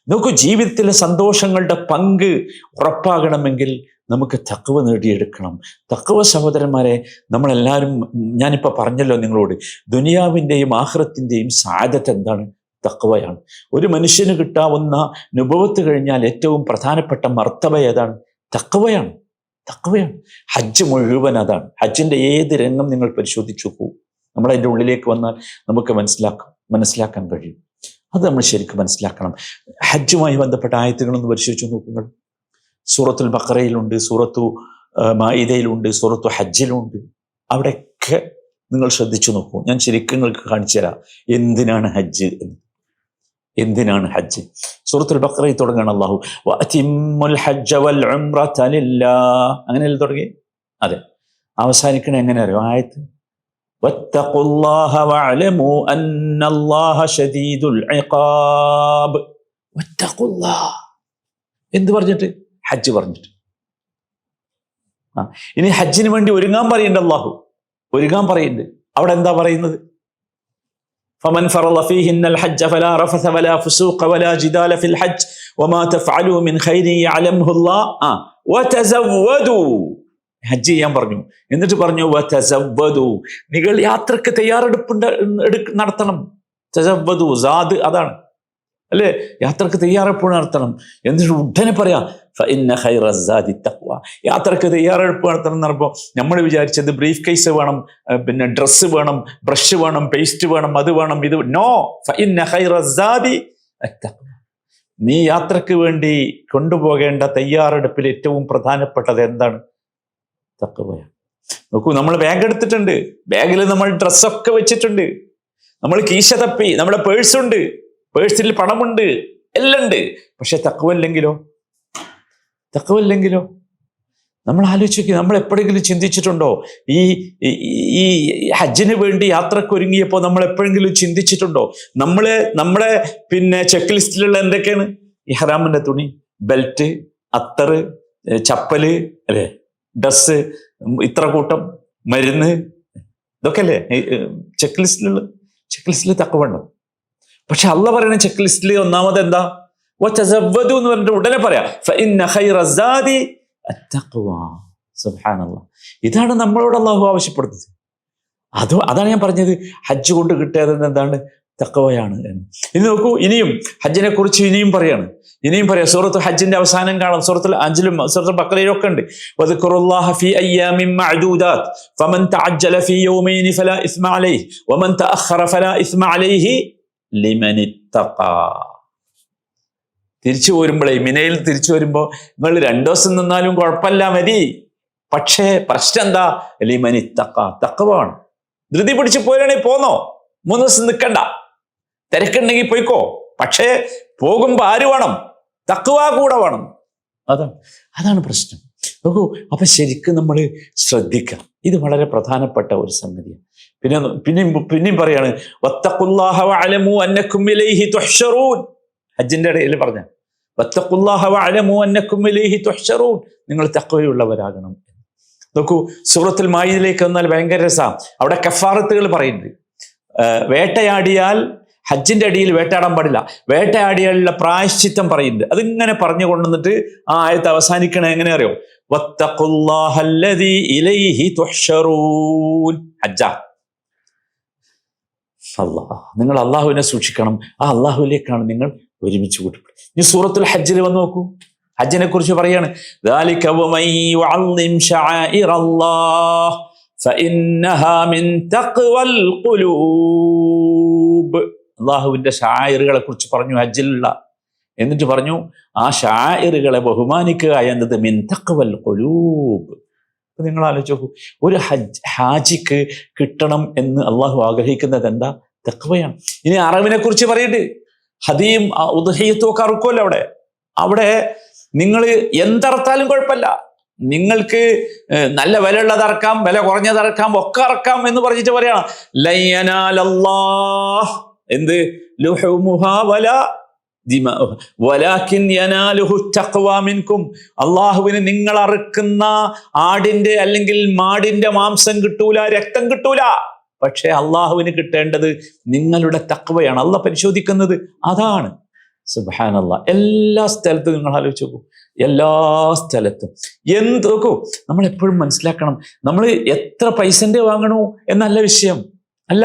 നമുക്ക് ജീവിതത്തിലെ സന്തോഷങ്ങളുടെ പങ്ക് ഉറപ്പാകണമെങ്കിൽ നമുക്ക് തഖ്വ നേടിയെടുക്കണം. തഖ്വ സഹോദരന്മാരെ നമ്മളെല്ലാവരും, ഞാനിപ്പോൾ പറഞ്ഞല്ലോ നിങ്ങളോട്, ദുനിയാവിൻ്റെയും ആഖിറത്തിൻ്റെയും സാദത്ത് എന്താണ്? തഖ്വയാണ്. ഒരു മനുഷ്യന് കിട്ടാവുന്ന നുബുവത്ത് കഴിഞ്ഞാൽ ഏറ്റവും പ്രധാനപ്പെട്ട മർത്തബ ഏതാണ്? തഖ്വയാണ്. ഹജ്ജ് മുഴുവൻ അതാണ്. ഹജ്ജിൻ്റെ ഏത് രംഗം നിങ്ങൾ പരിശോധിച്ചു നോക്കൂ. നമ്മളതിൻ്റെ ഉള്ളിലേക്ക് വന്നാൽ നമുക്ക് മനസ്സിലാക്കാൻ കഴിയും. അത് നമ്മൾ ശരിക്കും മനസ്സിലാക്കണം. ഹജ്ജുമായി ബന്ധപ്പെട്ട ആയത്തുകളൊന്ന് പരിശോധിച്ചു നോക്കുക. സൂറത്തുൽ ബഖറയിലുണ്ട്, സൂറത്തു മാഇദയിലുണ്ട്, സൂറത്തു ഹജ്ജിലുണ്ട്. അവിടെയൊക്കെ നിങ്ങൾ ശ്രദ്ധിച്ചു നോക്കൂ. ഞാൻ ശരിക്കും നിങ്ങൾക്ക് കാണിച്ചു തരാം എന്തിനാണ് ഹജ്ജ് എന്ന്. എന്തിനാണ് ഹജ്ജ്? സൂറത്തുൽ ബഖറയിൽ തുടങ്ങുകയാണ് അല്ലാഹു വഅതിമ്മുൽ ഹജ്ജ വൽ ഉംറത ലില്ലാഹ്, അങ്ങനെയല്ലേ തുടങ്ങി? അതെ. അവസാനിക്കണ എങ്ങനെ അറിയോ? ആയത്ത് വത്തഖുല്ലാഹ വഅലമു അന്നല്ലാഹ ശദീദുൽ ഇഖാബ്. വത്തഖുല്ലാഹ് എന്ത് പറഞ്ഞിട്ട്? ഹജ്ജ് പറഞ്ഞിട്ട്. ഇനി ഹജ്ജിന് വേണ്ടി ഒരുങ്ങാൻ പറയുന്നുണ്ട് അള്ളാഹു. ഒരുങ്ങാൻ പറയുന്നുണ്ട്. അവിടെ എന്താ പറയുന്നത്? فمن فرض فيهن الحج فلا رفث ولا فسوق ولا جدال في الحج وما تفعلوا من خير يعلمه الله وتزودوا. ഹജ്ജ് ചെയ്യാൻ പറഞ്ഞു. എന്നിട്ട് പറഞ്ഞു വതസവ്വദു, നിങ്ങൾ യാത്രക്ക് തയ്യാറെടുപ്പ് നടത്തണം. തസവ്വദു സാദ് അതാണ് അല്ലേ? യാത്രക്ക് തയ്യാറെടുപ്പ് നടത്തണം. എന്നിട്ട് ഉടനെ പറയാം ഫഇന്ന ഖൈറ സാദി തഖ്വ. യാത്രക്ക് തയ്യാറെടുപ്പ് നടത്തണം എന്ന് പറയുമ്പോൾ നമ്മൾ വിചാരിച്ചത് ബ്രീഫ് കേസ് വേണം, പിന്നെ ഡ്രസ്സ് വേണം, ബ്രഷ് വേണം, പേസ്റ്റ് വേണം, അത് വേണം, ഇത്. നോ, ഫഇന്ന ഖൈറ സാദി തഖ്വ. നീ യാത്രക്ക് വേണ്ടി കൊണ്ടുപോകേണ്ട തയ്യാറെടുപ്പിൽ ഏറ്റവും പ്രധാനപ്പെട്ടത് എന്താണ്? തഖ്വയാണ്. നോക്കൂ, നമ്മൾ ബാഗ് എടുത്തിട്ടുണ്ട്, ബാഗിൽ നമ്മൾ ഡ്രസ്സൊക്കെ വെച്ചിട്ടുണ്ട്, നമ്മൾ കീശ തപ്പി, നമ്മുടെ പേഴ്സുണ്ട്, പേഴ്സിൽ പണമുണ്ട്, എല്ലാം ഉണ്ട്. പക്ഷെ തഖ്വ ഇല്ലെങ്കിലോ നമ്മൾ ആലോചിക്കുക. നമ്മൾ എപ്പോഴെങ്കിലും ചിന്തിച്ചിട്ടുണ്ടോ? ഈ ഹജ്ജിന് വേണ്ടി യാത്രക്കൊരുങ്ങിയപ്പോൾ നമ്മൾ എപ്പോഴെങ്കിലും ചിന്തിച്ചിട്ടുണ്ടോ? നമ്മുടെ പിന്നെ ചെക്ക് ലിസ്റ്റിലുള്ള എന്തൊക്കെയാണ്? ഇഹ്റാമിന്റെ തുണി, ബെൽറ്റ്, അത്തറ്, ചപ്പല്, അല്ലേ, ഡ്രസ്സ്, ഇത്ര കൂട്ടം, മരുന്ന്, ഇതൊക്കെ അല്ലേ ചെക്ക് ലിസ്റ്റിലുള്ളത്? ചെക്ക് ലിസ്റ്റിൽ തഖ്വ ഉണ്ടോ? പക്ഷെ അള്ളാഹ് പറയുന്ന ചെക്ക് ലിസ്റ്റിൽ ഒന്നാമത് എന്താ? വതസവ്വദു എന്ന് പറഞ്ഞിട്ട് ഉടനെ പറയാം ഫഇന്ന ഖൈറ സാദി അത്തഖ്വ. സുബ്ഹാനല്ലാഹ്. ഇതാണ് നമ്മളോട് അള്ളാഹു ആവശ്യപ്പെടുന്നത്. അതാണ് ഞാൻ പറഞ്ഞത്. ഹജ്ജ് കൊണ്ട് കിട്ടിയത് എന്താണ്? തഖ്വയാണ് എന്ന്. ഇനി നോക്കൂ, ഇനിയും ഹജ്ജിനെ കുറിച്ച് ഇനിയും പറയാം. സൂറത്തുൽ ഹജ്ജിന്റെ അവസാനം കാണാം. സൂറത്തുൽ ഹജ്ജിലും സൂറത്തുൽ ബഖറയിലും ഒക്കെ ഉണ്ട്. വദ്കുറുല്ലാഹ ഫീ അയ്യാമിൻ മഅദൂദാത്ത് ഫമൻ തഅജ്ജല ഫീ യൗമൈനി ഫലാ ഇസ്മ അലൈഹി വമൻ തഅഖറ ഫലാ ഇസ്മ അലൈഹി ലിമൻ ഇത്തഖാ. തിരിച്ചു പോരുമ്പോഴേ, മിനയിൽ തിരിച്ചു വരുമ്പോൾ നിങ്ങൾ 2 ദിവസം നിന്നാലും കുഴപ്പമില്ല, മതി. പക്ഷേ പ്രശ്നം എന്താ? ലിമൻ ഇത്തഖാ, തഖ്വയാണ്. ധൃതി പിടിച്ച് പോരാണെങ്കിൽ പോന്നോ, 3 ദിവസം നിൽക്കണ്ട. തിരക്കുണ്ടെങ്കിൽ പോയിക്കോ. പക്ഷേ പോകുമ്പോ ആര് വേണം? തഖ്വ കൂടെ വേണം. അതാണ് പ്രശ്നം. നോക്കൂ, അപ്പൊ ശരിക്കും നമ്മൾ ശ്രദ്ധിക്കാം. ഇത് വളരെ പ്രധാനപ്പെട്ട ഒരു സംഗതിയാണ്. പിന്നെയും പറയാണ് വത്തഖുല്ലാഹ വഅലമു അന്നകും ഇലൈഹി തുഹ്ശറൂൻ. ഹജ്ജിന്റെ ഇടയിൽ പറഞ്ഞ വത്തഖുല്ലാഹ വഅലമു അന്നകും ഇലൈഹി തുഹ്ശറൂൻ, നിങ്ങൾ തഖ്വയുള്ളവരാകണം. നോക്കൂ, സൂറത്തുൽ മാഇദയിലേക്ക് വന്നാൽ ഭയങ്കര രസമാണ്. അവിടെ കഫാറത്തുകൾ പറയുന്നുണ്ട്. വേട്ടയാടിയാൽ ഹജ്ജിന്റെ അടിയിൽ വേട്ടയാടാൻ പാടില്ല. വേട്ടയാടിയാലുള്ള പ്രായശ്ചിത്തം പറയുന്നുണ്ട്. അതിങ്ങനെ പറഞ്ഞു കൊണ്ടുവന്നിട്ട് ആ ആയത്ത് അവസാനിക്കണേ എങ്ങനെ അറിയോ? വത്തഖുല്ലാഹല്ലദീ ഇലൈഹി തുഹ്ശറൂൻ. ഹജ്ജ, നിങ്ങൾ അള്ളാഹുവിനെ സൂക്ഷിക്കണം. ആ അള്ളാഹുവിലേക്കാണ് നിങ്ങൾ ഒരുമിച്ച് കൂട്ടപ്പെടും. ഇനി സൂറത്തുൽ ഹജ്ജിൽ വന്ന് നോക്കൂ, ഹജ്ജിനെ കുറിച്ച് പറയാണ് ദാലിക വമൻ യുഅള്ളിം ശആഇറല്ലാഹ് ഫഇന്നഹാ മിൻ തഖ്വൽ ഖുലൂബ്. അള്ളാഹുവിന്റെ ഷായിറുകളെ കുറിച്ച് പറഞ്ഞു ഹജ്ജിലുള്ള. എന്നിട്ട് പറഞ്ഞു ആ ഷായിറുകളെ ബഹുമാനിക്കുക എന്നത് മിൻ തഖ്വൽ ഖുലൂബ്. നിങ്ങൾ ആലോചിച്ച് നോക്കൂ, ഒരു ഹാജിക്ക് കിട്ടണം എന്ന് അള്ളാഹു ആഗ്രഹിക്കുന്നത് എന്താ? തഖ്വയാണ്. ഇനി അറവിനെ കുറിച്ച് പറയണ്ട്. ഹദിയും ഉദ്ഹിയ്യത്തും ഒക്കെ അറുക്കുമല്ലോ അവിടെ നിങ്ങൾ എന്തറത്താലും കുഴപ്പമില്ല. നിങ്ങൾക്ക് നല്ല വിലയുള്ളത് ഇറക്കാം, വില കുറഞ്ഞത് ഇറക്കാം, ഒക്കെ ഇറക്കാം എന്ന് പറഞ്ഞിട്ട് പറയണം ലയ്യനാലല്ലാഹ് എന്ത് ലുഹൂമുഹാ വലാ ദിമാഉഹ വലാകിൻ യനാലുഹു തഖ്വാ മിൻകും. അള്ളാഹുവിന് നിങ്ങൾ അറുക്കുന്ന ആടിന്റെ അല്ലെങ്കിൽ മാടിന്റെ മാംസം കിട്ടൂല, രക്തം കിട്ടൂല. പക്ഷെ അള്ളാഹുവിന് കിട്ടേണ്ടത് നിങ്ങളുടെ തഖ്വയാണ്. അള്ളാഹ് പരിശോധിക്കുന്നത് അതാണ്. സുബ്ഹാനല്ലാഹ്. എല്ലാ സ്ഥലത്തും നിങ്ങൾ ആലോചിച്ച് നോക്കൂ, എല്ലാ സ്ഥലത്തും നോക്കൂ. നമ്മൾ എപ്പോഴും മനസ്സിലാക്കണം, നമ്മൾ എത്ര പൈസന്റെ വാങ്ങണു എന്നല്ല വിഷയം, അല്ല,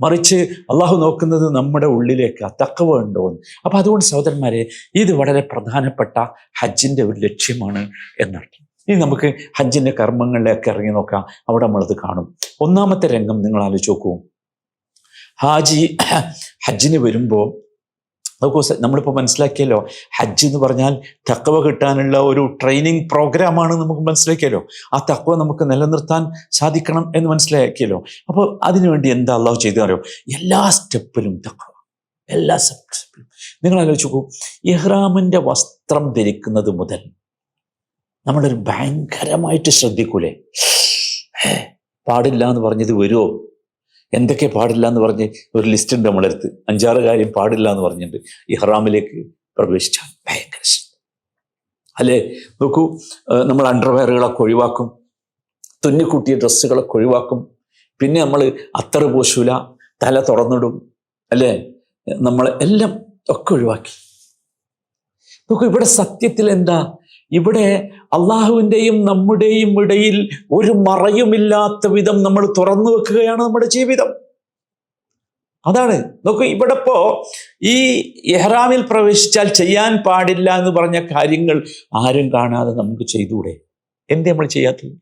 മറിച്ച് അള്ളാഹു നോക്കുന്നത് നമ്മുടെ ഉള്ളിലേക്ക് തഖ്വ ഉണ്ടോ എന്ന്. അപ്പൊ അതുകൊണ്ട് സഹോദരന്മാരെ, ഇത് വളരെ പ്രധാനപ്പെട്ട ഹജ്ജിന്റെ ഒരു ലക്ഷ്യമാണ് എന്നർത്ഥം. ഇനി നമുക്ക് ഹജ്ജിന്റെ കർമ്മങ്ങളിലേക്ക് ഇറങ്ങി നോക്കാം. അവിടെ നമ്മളത് കാണും. ഒന്നാമത്തെ രംഗം നിങ്ങൾ ആലോചിച്ച് നോക്കൂ. ഹജ്ജിന് വരുമ്പോൾ നോക്കൂ, നമ്മളിപ്പോൾ മനസ്സിലാക്കിയല്ലോ, ഹജ്ജ് എന്ന് പറഞ്ഞാൽ തഖ്വ കിട്ടാനുള്ള ഒരു ട്രെയിനിങ് പ്രോഗ്രാമാണ് നമുക്ക് മനസ്സിലാക്കിയല്ലോ. ആ തഖ്വ നമുക്ക് നിലനിർത്താൻ സാധിക്കണം എന്ന് മനസ്സിലാക്കിയല്ലോ. അപ്പോൾ അതിനുവേണ്ടി എന്താ അള്ളാഹു ചെയ്തു അറിയോ? എല്ലാ സ്റ്റെപ്പിലും തഖ്വ, എല്ലാ സ്റ്റെപ്പിലും. നിങ്ങൾ ആലോചിച്ച് നോക്കൂ, ഇഹ്റാമിന്റെ വസ്ത്രം ധരിക്കുന്നത് മുതൽ നമ്മളൊരു ഭയങ്കരമായിട്ട് ശ്രദ്ധിക്കൂലേ? പാടില്ല എന്ന് പറഞ്ഞത് വരുമോ? എന്തൊക്കെ പാടില്ല എന്ന് പറഞ്ഞ് ഒരു ലിസ്റ്റ് ഉണ്ട് നമ്മുടെ അടുത്ത്. 5-6 കാര്യം പാടില്ല എന്ന് പറഞ്ഞിട്ടുണ്ട് ഇഹ്റാമിലേക്ക് പ്രവേശിച്ചാൽ. ഭയങ്കര അല്ലേ? നോക്കൂ, നമ്മൾ അണ്ടർവെയറുകളൊക്കെ ഒഴിവാക്കും, തുന്നിക്കൂട്ടിയ ഡ്രസ്സുകളൊക്കെ ഒഴിവാക്കും. പിന്നെ നമ്മൾ അത്തറ് പൂശൂല, തല തുറന്നിടും, അല്ലേ? നമ്മൾ എല്ലാം ഒക്കെ ഒഴിവാക്കി. നോക്കൂ, ഇവിടെ സത്യത്തിൽ എന്താ? ഇവിടെ അള്ളാഹുവിൻ്റെയും നമ്മുടെയും ഇടയിൽ ഒരു മറയുമില്ലാത്ത വിധം നമ്മൾ തുറന്നു വെക്കുകയാണ് നമ്മുടെ ജീവിതം. അതാണ്. നോക്കൂ, ഇവിടെ ഇപ്പോ ഈ ഇഹ്റാമിൽ പ്രവേശിച്ചാൽ ചെയ്യാൻ പാടില്ല എന്ന് പറഞ്ഞ കാര്യങ്ങൾ ആരും കാണാതെ നമുക്ക് ചെയ്തൂടെ? എന്തേ നമ്മൾ ചെയ്യാത്തത്?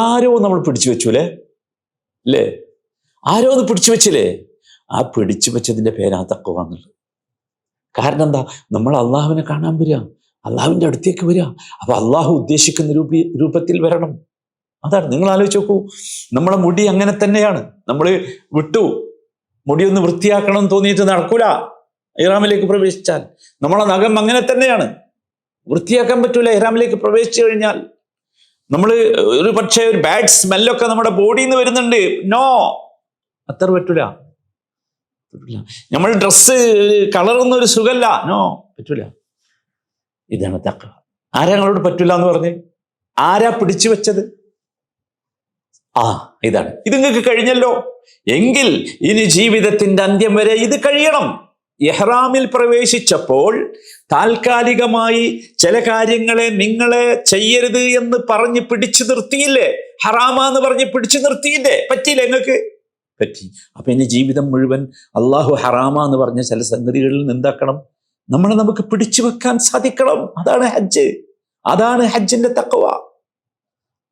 ആരോ നമ്മൾ പിടിച്ചു വെച്ചു അല്ലേ? ആരോ ഒന്ന് പിടിച്ചു വെച്ചില്ലേ? ആ പിടിച്ചു വെച്ചതിന്റെ പേരാ തഖ്വ എന്നുള്ളത്. കാരണം എന്താ? നമ്മൾ അള്ളാഹുവിനെ കാണാൻ വരിക, അള്ളാഹുവിൻ്റെ അടുത്തേക്ക് വരിക. അപ്പൊ അള്ളാഹു ഉദ്ദേശിക്കുന്ന രൂപത്തിൽ വരണം. അതാണ്. നിങ്ങൾ ആലോചിച്ച് നോക്കൂ, നമ്മളെ മുടി അങ്ങനെ തന്നെയാണ്. നമ്മൾ വിട്ടു, മുടി ഒന്ന് വൃത്തിയാക്കണം എന്ന് തോന്നിയിട്ട് നടക്കൂല. ഇഹ്റാമിലേക്ക് പ്രവേശിച്ചാൽ നമ്മളെ നഖം അങ്ങനെ തന്നെയാണ്, വൃത്തിയാക്കാൻ പറ്റൂല. ഇഹ്റാമിലേക്ക് പ്രവേശിച്ചു കഴിഞ്ഞാൽ നമ്മൾ ഒരു പക്ഷേ ഒരു ബാഡ് സ്മെല്ലൊക്കെ നമ്മുടെ ബോഡിയിൽ നിന്ന് വരുന്നുണ്ട്. നോ, അത്ര പറ്റൂല. നമ്മൾ ഡ്രസ്സ് കളറൊന്നും ഒരു സുഖല്ല. നോ, പറ്റൂല. ഇതാണ് തഖ്വ. ആരാ ഞങ്ങളോട് പറ്റൂല എന്ന് പറഞ്ഞ്? ആരാ പിടിച്ചു വെച്ചത്? ഇതാണ്. ഇത് നിങ്ങൾക്ക് കഴിഞ്ഞല്ലോ എങ്കിൽ ഇനി ജീവിതത്തിന്റെ അന്ത്യം വരെ ഇത് കഴിയണം. ഇഹ്റാമിൽ പ്രവേശിച്ചപ്പോൾ താൽക്കാലികമായി ചില കാര്യങ്ങളെ നിങ്ങളെ ചെയ്യരുത് എന്ന് പറഞ്ഞ് പിടിച്ചു നിർത്തിയില്ലേ? ഹറാമാന്ന് പറഞ്ഞ് പിടിച്ചു നിർത്തിയില്ലേ? പറ്റിയില്ലേ നിങ്ങൾക്ക്? പറ്റി. അപ്പൊ ഇനി ജീവിതം മുഴുവൻ അള്ളാഹു ഹറാമ എന്ന് പറഞ്ഞ ചില സംഗതികളിൽ എന്താക്കണം, നമ്മളെ നമുക്ക് പിടിച്ചു വെക്കാൻ സാധിക്കണം. അതാണ് ഹജ്ജ്, അതാണ് ഹജ്ജിന്റെ തഖ്വ.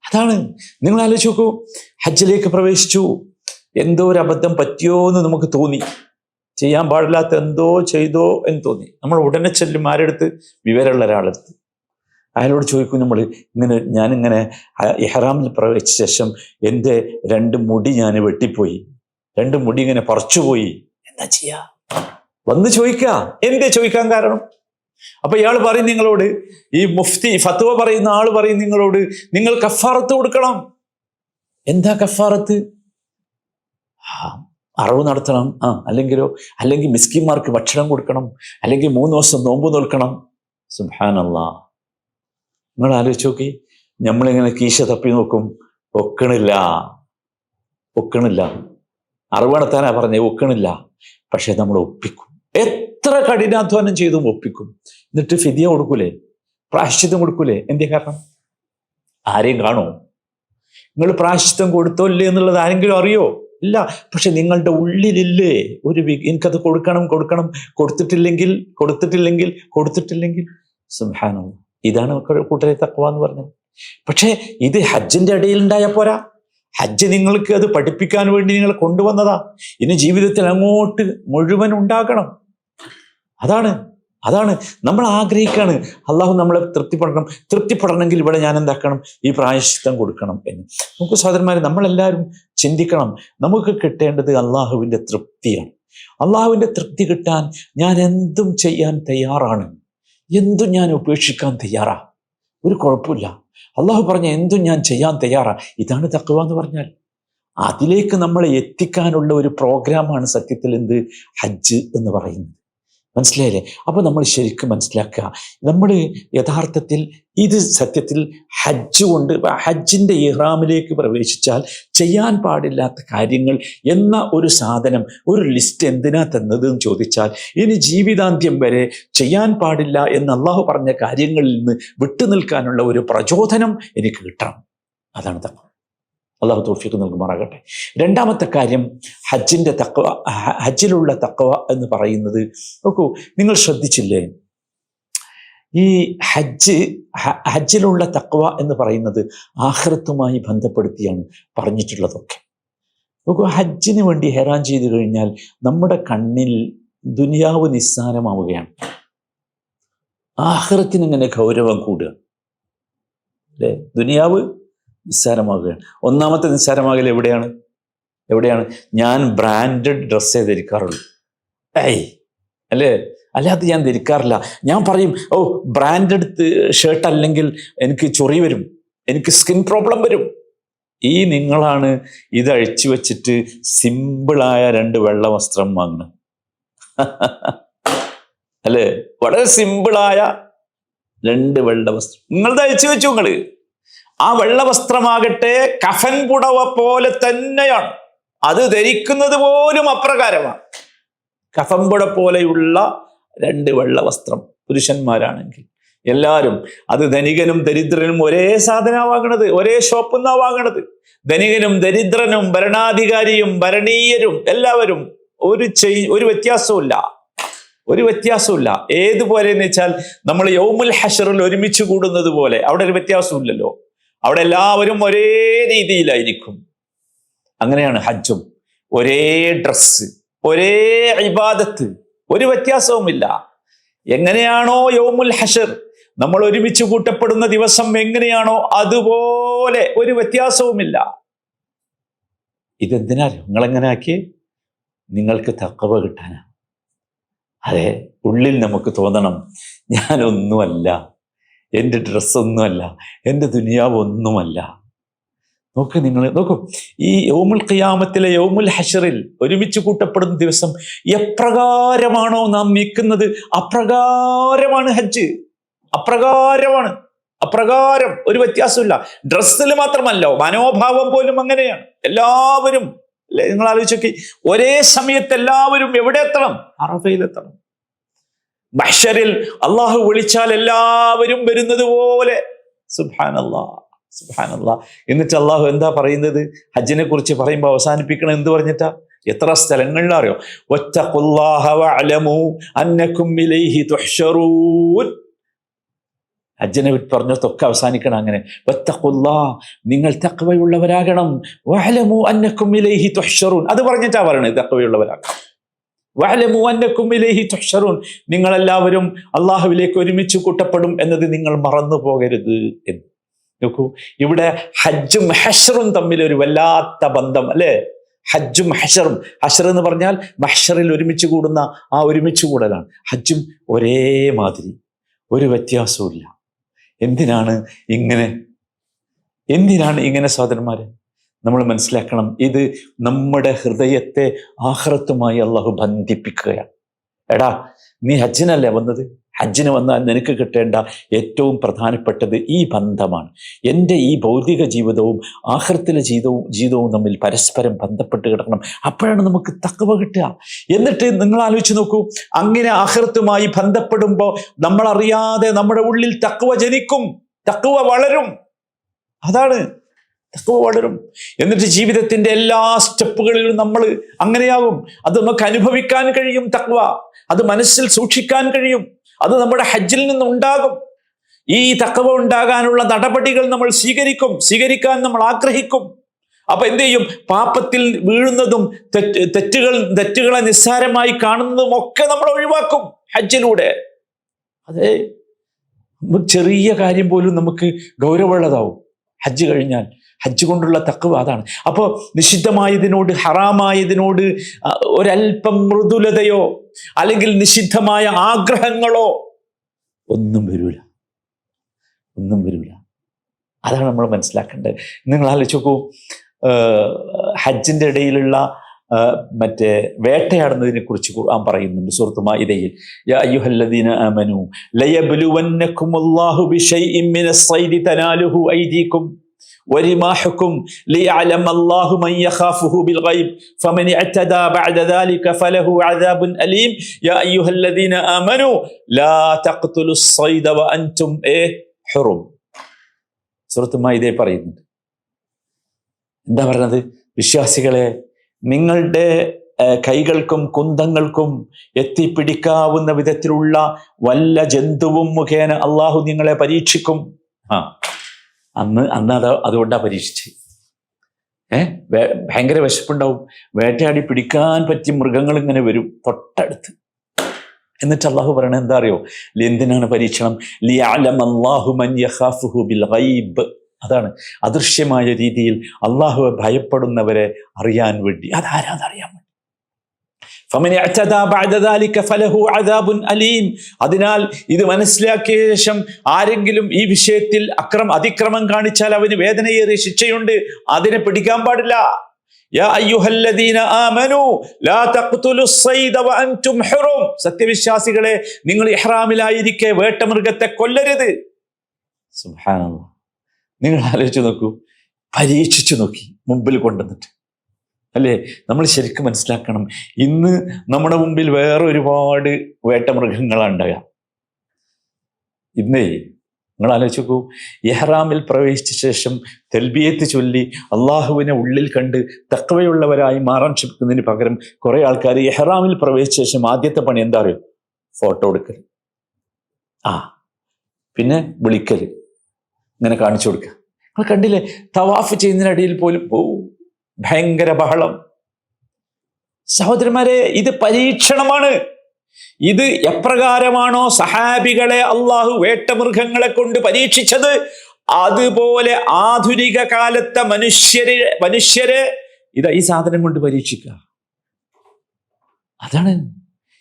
അതാണ്. നിങ്ങൾ ആലോചിച്ച് നോക്കൂ, ഹജ്ജിലേക്ക് പ്രവേശിച്ചു, എന്തോ ഒരു അബദ്ധം പറ്റിയോ എന്ന് നമുക്ക് തോന്നി, ചെയ്യാൻ പാടില്ലാത്ത എന്തോ ചെയ്തോ എന്ന് തോന്നി. നമ്മൾ ഉടനെ ചെല്ലും ആരെടുത്ത്, വിവരമുള്ള ഒരാളെടുത്ത്. അയാളോട് ചോദിക്കും നമ്മൾ, ഞാനിങ്ങനെ ഇഹ്റാമിൽ പ്രവേശിച്ച ശേഷം എൻ്റെ 2 മുടി ഞാൻ വെട്ടിപ്പോയി, 2 മുടി ഇങ്ങനെ പറിച്ചുപോയി, എന്താ ചെയ്യാ? വന്ന് ചോദിക്കുക. എന്തേ ചോദിക്കാൻ കാരണം? അപ്പൊ ഇയാൾ പറയും നിങ്ങളോട്, ഈ മുഫ്തി ഫത്വ പറയുന്ന ആള് പറയും നിങ്ങളോട്, നിങ്ങൾ കഫാറത്ത് കൊടുക്കണം. എന്താ കഫാറത്ത്? അറവ് നടത്തണം, അല്ലെങ്കിൽ മിസ്കിന്മാർക്ക് ഭക്ഷണം കൊടുക്കണം, അല്ലെങ്കിൽ 3 ദിവസം നോമ്പ് നോൽക്കണം. സുബ്ഹാനല്ലാഹ്. നിങ്ങൾ ആലോചിച്ച് നോക്കി, നമ്മളിങ്ങനെ കീശ തപ്പി നോക്കും, ഒക്കണില്ല. അറിവ് നടത്താനാ പറഞ്ഞേ, ഒക്കണില്ല. പക്ഷെ നമ്മൾ ഒപ്പിക്കും, എത്ര കഠിനാധ്വാനം ചെയ്തും ഒപ്പിക്കും. എന്നിട്ട് ഫിദിയ കൊടുക്കൂലേ, പ്രായശ്ചിത്തം കൊടുക്കൂലേ? എന്തേ കാരണം? ആരെയും കാണോ? നിങ്ങൾ പ്രായശ്ചിത്തം കൊടുത്തോ ഇല്ലേ എന്നുള്ളത് ആരെങ്കിലും അറിയോ? ഇല്ല. പക്ഷെ നിങ്ങളുടെ ഉള്ളിലില്ലേ എനിക്കത് കൊടുക്കണം, കൊടുത്തിട്ടില്ലെങ്കിൽ സുബ്ഹാനല്ലാഹ്. ഇതാണ് കൂട്ടരെ തഖ്വ എന്ന് പറഞ്ഞത്. പക്ഷേ ഇത് ഹജ്ജിന്റെ ഇടയിൽ ഉണ്ടായാൽ പോരാ. ഹജ്ജ് നിങ്ങൾക്ക് അത് പഠിപ്പിക്കാൻ വേണ്ടി നിങ്ങൾ കൊണ്ടുവന്നതാ. ഇനി ജീവിതത്തിൽ അങ്ങോട്ട് മുഴുവൻ ഉണ്ടാകണം. അതാണ് നമ്മൾ ആഗ്രഹിക്കാണ്. അള്ളാഹു നമ്മളെ തൃപ്തിപ്പെടണമെങ്കിൽ ഇവിടെ ഞാൻ എന്താക്കണം, ഈ പ്രായശ്ചിത്തം കൊടുക്കണം എന്ന്. നമുക്ക് സഹോദരന്മാരെ, നമ്മളെല്ലാവരും ചിന്തിക്കണം, നമുക്ക് കിട്ടേണ്ടത് അള്ളാഹുവിൻ്റെ തൃപ്തിയാണ്. അള്ളാഹുവിൻ്റെ തൃപ്തി കിട്ടാൻ ഞാൻ എന്തും ചെയ്യാൻ തയ്യാറാണ്, എന്തും ഞാൻ ഉപേക്ഷിക്കാൻ തയ്യാറാ, ഒരു കുഴപ്പമില്ല. അള്ളാഹു പറഞ്ഞ എന്തും ഞാൻ ചെയ്യാൻ തയ്യാറാ. ഇതാണ് തഖ്വ എന്ന് പറഞ്ഞാൽ. അതിലേക്ക് നമ്മളെ എത്തിക്കാനുള്ള ഒരു പ്രോഗ്രാമാണ് സത്യത്തിൽ ഹജ്ജ് എന്ന് പറയുന്നത്. മനസ്സിലായില്ലേ? അപ്പൊ നമ്മൾ ശരിക്കും മനസ്സിലാക്കുക, നമ്മൾ യഥാർത്ഥത്തിൽ ഇത് സത്യത്തിൽ ഹജ്ജിന്റെ ഇഹ്റാമിലേക്ക് പ്രവേശിച്ചാൽ ചെയ്യാൻ പാടില്ലാത്ത കാര്യങ്ങൾ എന്ന ഒരു സാധനം, ഒരു ലിസ്റ്റ് എന്തിനാ തന്നത് എന്ന് ചോദിച്ചാൽ, ഇനി ജീവിതാന്ത്യം വരെ ചെയ്യാൻ പാടില്ല എന്ന് അള്ളാഹു പറഞ്ഞ കാര്യങ്ങളിൽ നിന്ന് വിട്ടുനിൽക്കാനുള്ള ഒരു പ്രചോദനം എനിക്ക് കിട്ടണം. അതാണ് തഖ്വ. അള്ളാഹു തൗഫീഖ് നൽകുമാറാകട്ടെ. രണ്ടാമത്തെ കാര്യം, ഹജ്ജിലുള്ള തഖ്വ എന്ന് പറയുന്നത്, നോക്കൂ, നിങ്ങൾ ശ്രദ്ധിച്ചില്ലേ, ഈ ഹജ്ജിലുള്ള തഖ്വ എന്ന് പറയുന്നത് ആഖിറത്തുമായി ബന്ധപ്പെടുത്തിയാണ് പറഞ്ഞിട്ടുള്ളതൊക്കെ. നോക്കൂ, ഹജ്ജിന് വേണ്ടി ഹെറാൻ ചെയ്തു കഴിഞ്ഞാൽ നമ്മുടെ കണ്ണിൽ ദുനിയാവ് നിസ്സാരമാവുകയാണ്, ആഖിറത്തിന് ഇങ്ങനെ ഗൗരവം കൂടുക അല്ലേ? ദുനിയാവ് നിസ്സാരമാകുകയാണ്. ഒന്നാമത്തെ നിസ്സാരമാകൽ എവിടെയാണ്? ഞാൻ ബ്രാൻഡഡ് ഡ്രസ്സേ ധരിക്കാറുള്ളൂ, അല്ലാതെ ഞാൻ ധരിക്കാറില്ല. ഞാൻ പറയും, ബ്രാൻഡഡ് ഷർട്ട് അല്ലെങ്കിൽ എനിക്ക് ചൊറി വരും, എനിക്ക് സ്കിൻ പ്രോബ്ലം വരും. നിങ്ങളാണ് ഇത് അഴിച്ചു വെച്ചിട്ട് സിമ്പിളായ 2 വെള്ള വസ്ത്രം വാങ്ങണം അല്ലേ? വളരെ സിമ്പിളായ 2 വെള്ള വസ്ത്രം നിങ്ങൾ അഴിച്ചു വെച്ചു. ആ വെള്ള വസ്ത്രമാകട്ടെ കഫൻ പുടവ പോലെ തന്നെയാണ്, അത് ധരിക്കുന്നത് പോലും അപ്രകാരമാണ്. കഫൻ പുട പോലെയുള്ള 2 വെള്ള വസ്ത്രം പുരുഷന്മാരാണെങ്കിൽ എല്ലാവരും, അത് ധനികനും ദരിദ്രനും ഒരേ സാധനമാണ് വാങ്ങണത്, ഒരേ ഷോപ്പിൽ നിന്നാണ് വാങ്ങണത്. ധനികനും ദരിദ്രനും ഭരണാധികാരിയും ഭരണീയരും എല്ലാവരും ഒരു വ്യത്യാസമില്ല. ഏതുപോലെ എന്ന് വെച്ചാൽ, നമ്മൾ യൗമുൽ ഹശ്റിൽ ഒരുമിച്ച് കൂടുന്നത് പോലെ അവിടെ ഒരു വ്യത്യാസമില്ലല്ലോ. അവിടെ എല്ലാവരും ഒരേ രീതിയിലായിരിക്കും. അങ്ങനെയാണ് ഹജ്ജും. ഒരേ ഡ്രസ്സ്, ഒരേ ഇബാദത്ത്, ഒരു വ്യത്യാസവുമില്ല. എങ്ങനെയാണോ യൗമുൽ ഹശ്ർ നമ്മൾ ഒരുമിച്ച് കൂട്ടപ്പെടുന്ന ദിവസം എങ്ങനെയാണോ അതുപോലെ ഒരു വ്യത്യാസവുമില്ല. ഇതെന്തിനാ നിങ്ങളെങ്ങനെ ആക്കി? നിങ്ങൾക്ക് തഖ്വ കിട്ടാനാ. അതെ, ഉള്ളിൽ നമുക്ക് തോന്നണം, ഞാനൊന്നുമല്ല, എൻ്റെ ഡ്രസ്സൊന്നുമല്ല, എൻ്റെ ദുനിയാവ് ഒന്നുമല്ല. നോക്കൂ, ഈ യൗമുൽ ഖിയാമത്തിലെ യൗമുൽ ഹശ്റിൽ ഒരുമിച്ച് കൂട്ടപ്പെടുന്ന ദിവസം എപ്രകാരമാണോ നാം നിൽക്കുന്നത് അപ്രകാരമാണ് ഹജ്ജ്. അപ്രകാരം ഒരു വ്യത്യാസമില്ല. ഡ്രസ്സിൽ മാത്രമല്ല, മനോഭാവം പോലും അങ്ങനെയാണ്. എല്ലാവരും അല്ലെ, നിങ്ങൾ ആലോചിച്ചോക്കി, ഒരേ സമയത്ത് എല്ലാവരും എവിടെ എത്തണം? അറഫയിലെത്തണം. മഹ്ശറിൽ അള്ളാഹു വിളിച്ചാൽ എല്ലാവരും വരുന്നത് പോലെ. സുബ്ഹാനല്ലാഹ്, സുബ്ഹാനല്ലാഹ്. എന്നിട്ട് അള്ളാഹു എന്താ പറയുന്നത്? ഹജ്ജിനെ കുറിച്ച് പറയുമ്പോൾ അവസാനിപ്പിക്കണം എന്ത് പറഞ്ഞിട്ടാ? എത്ര സ്ഥലങ്ങളിലറിയോ? വത്തഖുല്ലാഹ വഅലമു അന്നകും ഇലൈഹി തുഹ്ശറൂൻ. ഹജ്ജിനെ പറഞ്ഞതൊക്കെ അവസാനിക്കണം അങ്ങനെ. വത്തഖുല്ലാഹ്, നിങ്ങൾ തഖ്വയുള്ളവരാകണം. വഅലമു അന്നകും ഇലൈഹി തുഹ്ശറൂൻ, അത് പറഞ്ഞിട്ടാ പറയണത് തഖ്വയുള്ളവരാകണം. വഅലമു അന്നകും ഇലൈഹി തുഹ്ശറൂൻ, നിങ്ങളെല്ലാവരും അള്ളാഹുവിലേക്ക് ഒരുമിച്ച് കൂട്ടപ്പെടും എന്നത് നിങ്ങൾ മറന്നു പോകരുത് എന്ന്. നോക്കൂ, ഇവിടെ ഹജ്ജും ഹശ്റും തമ്മിൽ ഒരു വല്ലാത്ത ബന്ധം അല്ലേ? ഹജ്ജും ഹഷറും. ഹഷർ എന്ന് പറഞ്ഞാൽ മഹ്ഷറിൽ ഒരുമിച്ച് കൂടുന്ന ആ ഒരുമിച്ച് കൂടലാണ്. ഹജ്ജും ഒരേ മാതിരി, ഒരു വ്യത്യാസവും ഇല്ല. എന്തിനാണ് ഇങ്ങനെ സഹോദരന്മാരെ? നമ്മൾ മനസ്സിലാക്കണം, ഇത് നമ്മുടെ ഹൃദയത്തെ ആഖിറത്തുമായി അള്ളാഹു ബന്ധിപ്പിക്കുകയാണ്. എടാ, നീ ഹജ്ജിനല്ലേ വന്നത്? ഹജ്ജിന് വന്നാൽ നിനക്ക് കിട്ടേണ്ട ഏറ്റവും പ്രധാനപ്പെട്ടത് ഈ ബന്ധമാണ്. എൻ്റെ ഈ ഭൗതിക ജീവിതവും ആഖിറത്തിലെ ജീവിതവും തമ്മിൽ പരസ്പരം ബന്ധപ്പെട്ട് കിടക്കണം. അപ്പോഴാണ് നമുക്ക് തഖ്വ കിട്ടുക. എന്നിട്ട് നിങ്ങൾ ആലോചിച്ച് നോക്കൂ, അങ്ങനെ ആഖിറത്തുമായി ബന്ധപ്പെടുമ്പോൾ നമ്മളറിയാതെ നമ്മുടെ ഉള്ളിൽ തഖ്വ ജനിക്കും, തഖ്വ വളരും. അതാണ്, തഖ്വ വളരും. എന്നിട്ട് ജീവിതത്തിന്റെ എല്ലാ സ്റ്റെപ്പുകളിലും നമ്മൾ അങ്ങനെയാകും. അത് നമുക്ക് അനുഭവിക്കാൻ കഴിയും. തഖ്വ അത് മനസ്സിൽ സൂക്ഷിക്കാൻ കഴിയും. അത് നമ്മുടെ ഹജ്ജിൽ നിന്നുണ്ടാകും. ഈ തഖ്വ ഉണ്ടാകാനുള്ള നടപടികൾ നമ്മൾ സ്വീകരിക്കാൻ നമ്മൾ ആഗ്രഹിക്കും. അപ്പൊ എന്ത് ചെയ്യും? പാപത്തിൽ വീഴുന്നതും തെറ്റുകളെ നിസ്സാരമായി കാണുന്നതും ഒക്കെ നമ്മൾ ഒഴിവാക്കും ഹജ്ജിലൂടെ. അതെ, ചെറിയ കാര്യം പോലും നമുക്ക് ഗൗരവമുള്ളതാവും ഹജ്ജ് കഴിഞ്ഞാൽ. ഹജ്ജ് കൊണ്ടുള്ള തഖ്വ അതാണ്. അപ്പോൾ നിഷിദ്ധമായതിനോട്, ഹറാമായതിനോട് ഒരല്പം മൃദുലതയോ അല്ലെങ്കിൽ നിഷിദ്ധമായ ആഗ്രഹങ്ങളോ ഒന്നും വരൂല. അതാണ് നമ്മൾ മനസ്സിലാക്കേണ്ടത്. നിങ്ങൾ ആലോചിച്ച് നോക്കൂ, ഹജ്ജിന്റെ ഇടയിലുള്ള മറ്റേ വേട്ടയാടുന്നതിനെ കുറിച്ച് ഖുർആൻ പറയുന്നുണ്ട് സൂറത്ത് മാഇദയിൽ. യാ അയ്യുഹല്ലദീന ആമനൂ ലയബ്ലുവന്നകുമുല്ലാഹു ബിശൈഇൻ മിനസ്-സൈദി തനാലുഹു ഐദീകും വരിമാഹുക്കും ലിയഅലമ അല്ലാഹു മൻ യഖാഫുഹു ബിൽഗൈബ് ഫമൻ ഇഅ്തദാ ബഅദ ദാലിക ഫലഹു അദാബുൻ അലീം യാ അയ്യുഹല്ലദീന ആമനൂ ലാ തഖ്തുലുസ്-സൈദ വഅൻതും ഹുറും. സൂറത്ത് മാഇദയിൽ പറയുന്നുണ്ട്. എന്താ പറഞ്ഞത്? വിശ്വാസികളെ, നിങ്ങളുടെ കൈകൾക്കും കുന്തങ്ങൾക്കും എത്തിപ്പിടിക്കാവുന്ന വിധത്തിലുള്ള വല്ല ജന്തുവും മുഖേന അള്ളാഹു നിങ്ങളെ പരീക്ഷിക്കും. അന്ന് അതുകൊണ്ടാണ് പരീക്ഷിച്ച്. ഭയങ്കര വിശപ്പുണ്ടാവും, വേട്ടയാടി പിടിക്കാൻ പറ്റിയ മൃഗങ്ങൾ ഇങ്ങനെ വരും തൊട്ടടുത്ത്. എന്നിട്ട് അള്ളാഹു പറയണത് എന്താ അറിയോ? എന്തിനാണ് പരീക്ഷണം? ലിയഅലമ അല്ലാഹു മൻ യഖാഫുഹു ബിൽ ഗൈബ്. അതാണ്, അദൃശ്യമായ രീതിയിൽ അള്ളാഹുവെ ഭയപ്പെടുന്നവരെ അറിയാൻ വേണ്ടി. അതാരാന്നറിയാൻ വേണ്ടി. ഫമൻ ഇഅ്തദാ ബഅദ ദാലിക ഫലഹു അദാബുൻ അലീം. അതിനാൽ ഇത് മനസ്സിലാക്കിയ ശേഷം ആരെങ്കിലും ഈ വിഷയത്തിൽ അതിക്രമം കാണിച്ചാൽ അവന് വേദനയേറിയ ശിക്ഷയുണ്ട്. അതിനെ പിടിക്കാൻ പാടില്ല. യാ അയ്യുഹല്ലദീന ആമനൂ ലാ തഖ്തുലുസ്-സൈദ വഅൻതും ഹുറും. സത്യവിശ്വാസികളെ, നിങ്ങൾ ഇഹ്റാമിലായിരിക്കെ വേട്ടമൃഗത്തെ കൊല്ലരുത്. സുബ്ഹാനല്ലാഹ്. നിങ്ങൾ ആലോചിച്ച് നോക്കൂ, പരീക്ഷിച്ചു നോക്കി മുമ്പിൽ കൊണ്ടുവന്നിട്ട് അല്ലേ? നമ്മൾ ശരിക്കും മനസ്സിലാക്കണം, ഇന്ന് നമ്മുടെ മുമ്പിൽ വേറെ ഒരുപാട് വേട്ടമൃഗങ്ങളാണ് ഉണ്ടാകുക. ഇന്നേ നിങ്ങൾ ആലോചിച്ച് നോക്കൂ, ഇഹ്റാമിൽ പ്രവേശിച്ച ശേഷം തൽബിയത്ത് ചൊല്ലി അള്ളാഹുവിനെ ഉള്ളിൽ കണ്ട് തഖ്വയുള്ളവരായി മാറാൻ ശ്രമിക്കുന്നതിന് പകരം കുറെ ആൾക്കാർ ഇഹ്റാമിൽ പ്രവേശിച്ച ശേഷം ആദ്യത്തെ പണി എന്താ അറിയോ? ഫോട്ടോ എടുക്കൽ, പിന്നെ വിളിക്കൽ, ഇങ്ങനെ കാണിച്ചു കൊടുക്കുക. നിങ്ങൾ കണ്ടില്ലേ, തവാഫ് ചെയ്യുന്നതിനിടയിൽ പോലും ഭയങ്കര ബഹളം. സഹോദരന്മാരെ, ഇത് പരീക്ഷണമാണ്. ഇത് എപ്രകാരമാണോ സഹാബികളെ അള്ളാഹു വേട്ടമൃഗങ്ങളെ കൊണ്ട് പരീക്ഷിച്ചത്, അതുപോലെ ആധുനിക കാലത്തെ മനുഷ്യരെ ഈ സാധനം കൊണ്ട് പരീക്ഷിക്കുക. അതാണ്,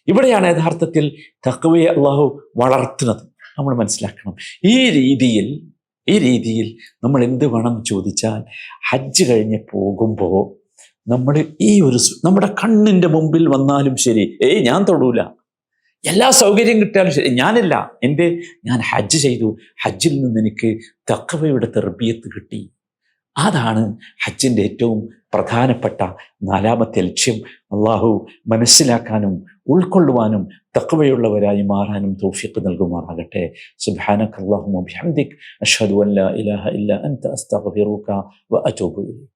ഇവിടെയാണ് യഥാർത്ഥത്തിൽ തഖ്വയെ അള്ളാഹു വളർത്തുന്നത്. നമ്മൾ മനസ്സിലാക്കണം. ഈ രീതിയിൽ നമ്മൾ എന്ത് വേണം ചോദിച്ചാൽ, ഹജ്ജ് കഴിഞ്ഞ് പോകുമ്പോൾ നമ്മൾ നമ്മുടെ കണ്ണിൻ്റെ മുമ്പിൽ വന്നാലും ശരി, ഞാൻ തൊടൂല, എല്ലാ സൗകര്യം കിട്ടിയാലും ശരി, ഞാൻ ഹജ്ജ് ചെയ്തു, ഹജ്ജിൽ നിന്ന് എനിക്ക് തഖ്വയുടെ തർബിയത്ത് കിട്ടി. അതാണ് ഹജ്ജിൻ്റെ ഏറ്റവും പ്രധാനപ്പെട്ട നാലാമത്തെ ലക്ഷ്യം അള്ളാഹു മനസ്സിലാക്കാനും ഉൾക്കൊള്ളുവാനും തഖ്വയുള്ളവരായി മാറാനും തൗഫീഖ് നൽകുമാറാകട്ടെ. സുബ്ഹാനക അല്ലാഹുമ്മ ബിഹംദിക് അഷ്ഹദു അൻ ലാ ഇലാഹ ഇല്ല അൻത അസ്തഗ്ഫിറുക വ അതൂബു ഇലൈക്.